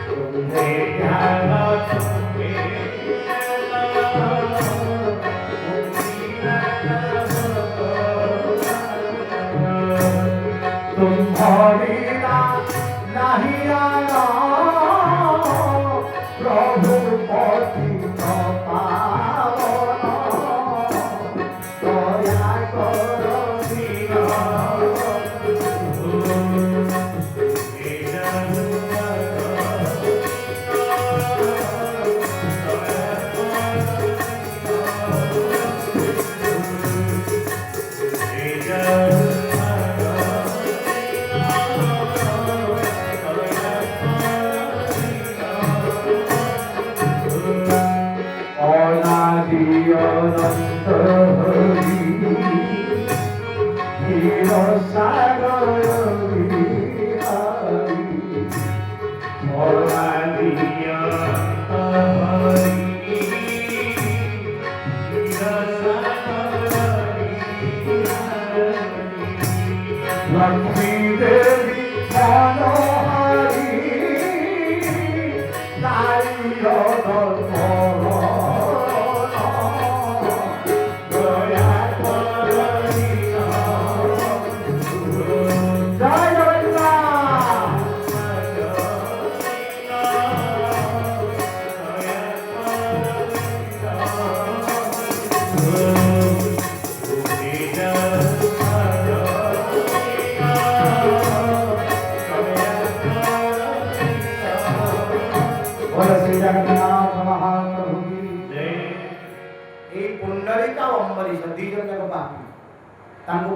तुम्हें ज्ञान तुम्हारी नहीं आना प्रभु पति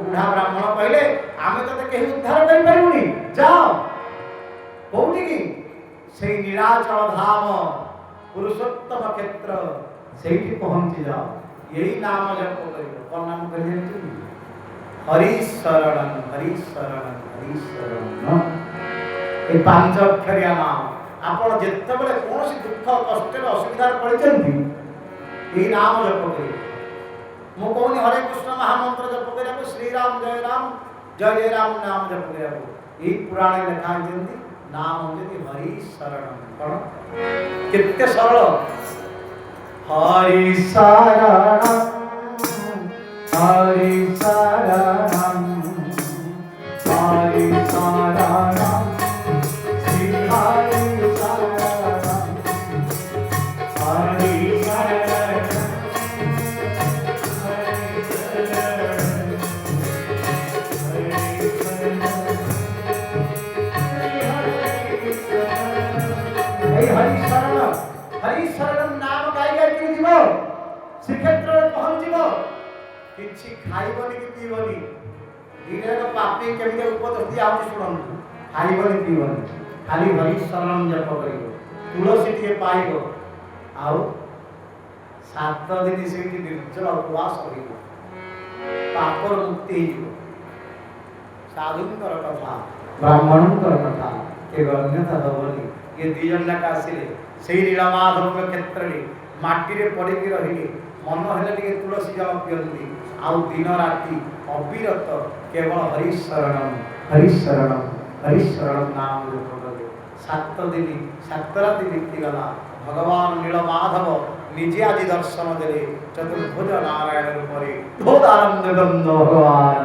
बुढ़ा ब्राह्मण कहले आमे तते केही उद्धार करि परिबुनी जाओ कोठी की से नीलाचल धाम पुरुषोत्तम क्षेत्र सेठी पहुंची जाओ यही नाम जप करियो कोन नाम करियो हरि शरण हरि शरण हरि शरण ए पांच अक्षरिया नाम आपण जेते बेले कोनोसी दुख कष्ट असुविधा पड़िचंती एही नाम जप करियो ମୁଁ କହୁନି ହରେ କୃଷ୍ଣ ମହାମନ୍ତ୍ର ଜପ କରିବାକୁ, ଶ୍ରୀରାମ ଜୟ ରାମ ନାମ ଜପ କରିବାକୁ। এই পুরাণে লেখা ହେଇଛନ୍ତି ନାମ ହଉଛନ୍ତି ହରି ଶରଣ। କ'ଣ କେତେ ସରଳ। ହରି ଶରଣ ହରି ଶରଣ ହରି ଶରଣ ଶ୍ରୀ ହରି ଶରଣ ହରି ଶରଣ हरिशरण नाम गाई गाई जीव श्रीक्षेत्र पहुंचब किसी खाइबनी कि पीबनी दिन पापी केमी उपदेश दिया शुणु खाइबनी पीबनी खाली हरिशरण जप कर तुलसी टे पाइब आउ 7 दिन से निर्जल उपवास हो पापर मुक्ति साधुंकर कथा ब्राह्मणंकर कथा के गण्यता दबनी ये दी जन जाक आसिले से नीलमाधव क्षेत्र में माटी रे पड़ी रही मन हेले तुलसी जल पियंती आउ दिन राति अविरत केवल हरिशरण नाम जप कले 7 दिन 7 राति बीतीगला भगवान नीलमाधव निजे आज दर्शन देले चतुर्भुज नारायण रूप भोदानंद भगवान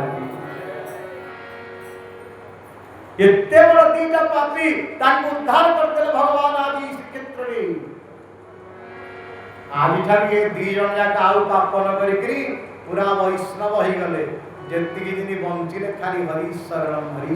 एते बड़ दीटा पापी ताको उद्धार करते भगवान आदि क्षेत्र रे आदि ठार ये दी जन जाक आउ पाप न करी पूरा वैष्णव हो गले जति की दिन बंचिले खाली हरिशरण कहि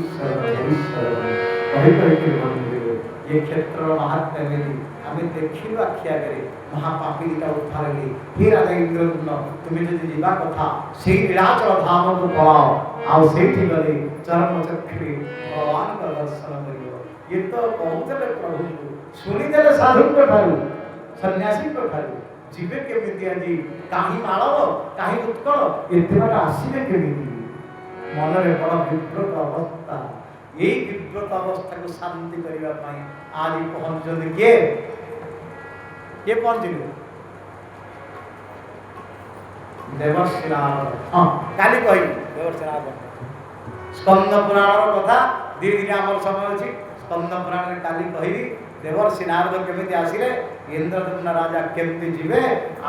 ये क्षेत्र महात्म्य में हमें देखिलु आखिया करे महापापी दीटा उद्धार ले फिर राजा इंद्रद्युम्न तुम्हें जदि जीवा कथा से नीलाचल धाम को पलाओ आउ सेठी गले चरण चक्रे भगवान का दर्शन करियो। ये तो कहते प्रभु सुनी देले साधु को ठारू सन्यासी को ठारू जीवे केमिति आजी काहि माळव काहि उत्कल एते बाटा आसीबे केमिति मन रे बड़ विब्रत अवस्था यही विब्रत अवस्था को शांति करने आज पहुंचते किए पहुंचले देवर्षि नारद। हाँ काली कही देवर्षि नारद स्कंद पुराण कथा दी दिन आम समय अच्छी स्कंद पुराण काली कहि देवर्षि नारद केमिति आसिले इंद्रद्युम्न राजा केमिति जीवे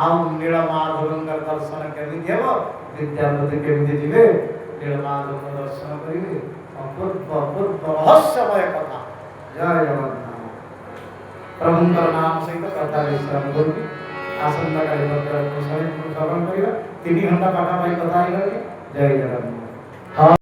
आउ नीलमाधवंकर दर्शन केमिति हेबो विद्यापति केमिति जीवे नीलमाधव दर्शन करिवे अपूर्व रहस्यमय कथा। जय जगन्नाथ प्रभुंकर नाम सहित कथा विश्राम करूँ आसंता काली श्रवण कर 3 घंटा पाखापाखि कथा। जय जगन्नाथ।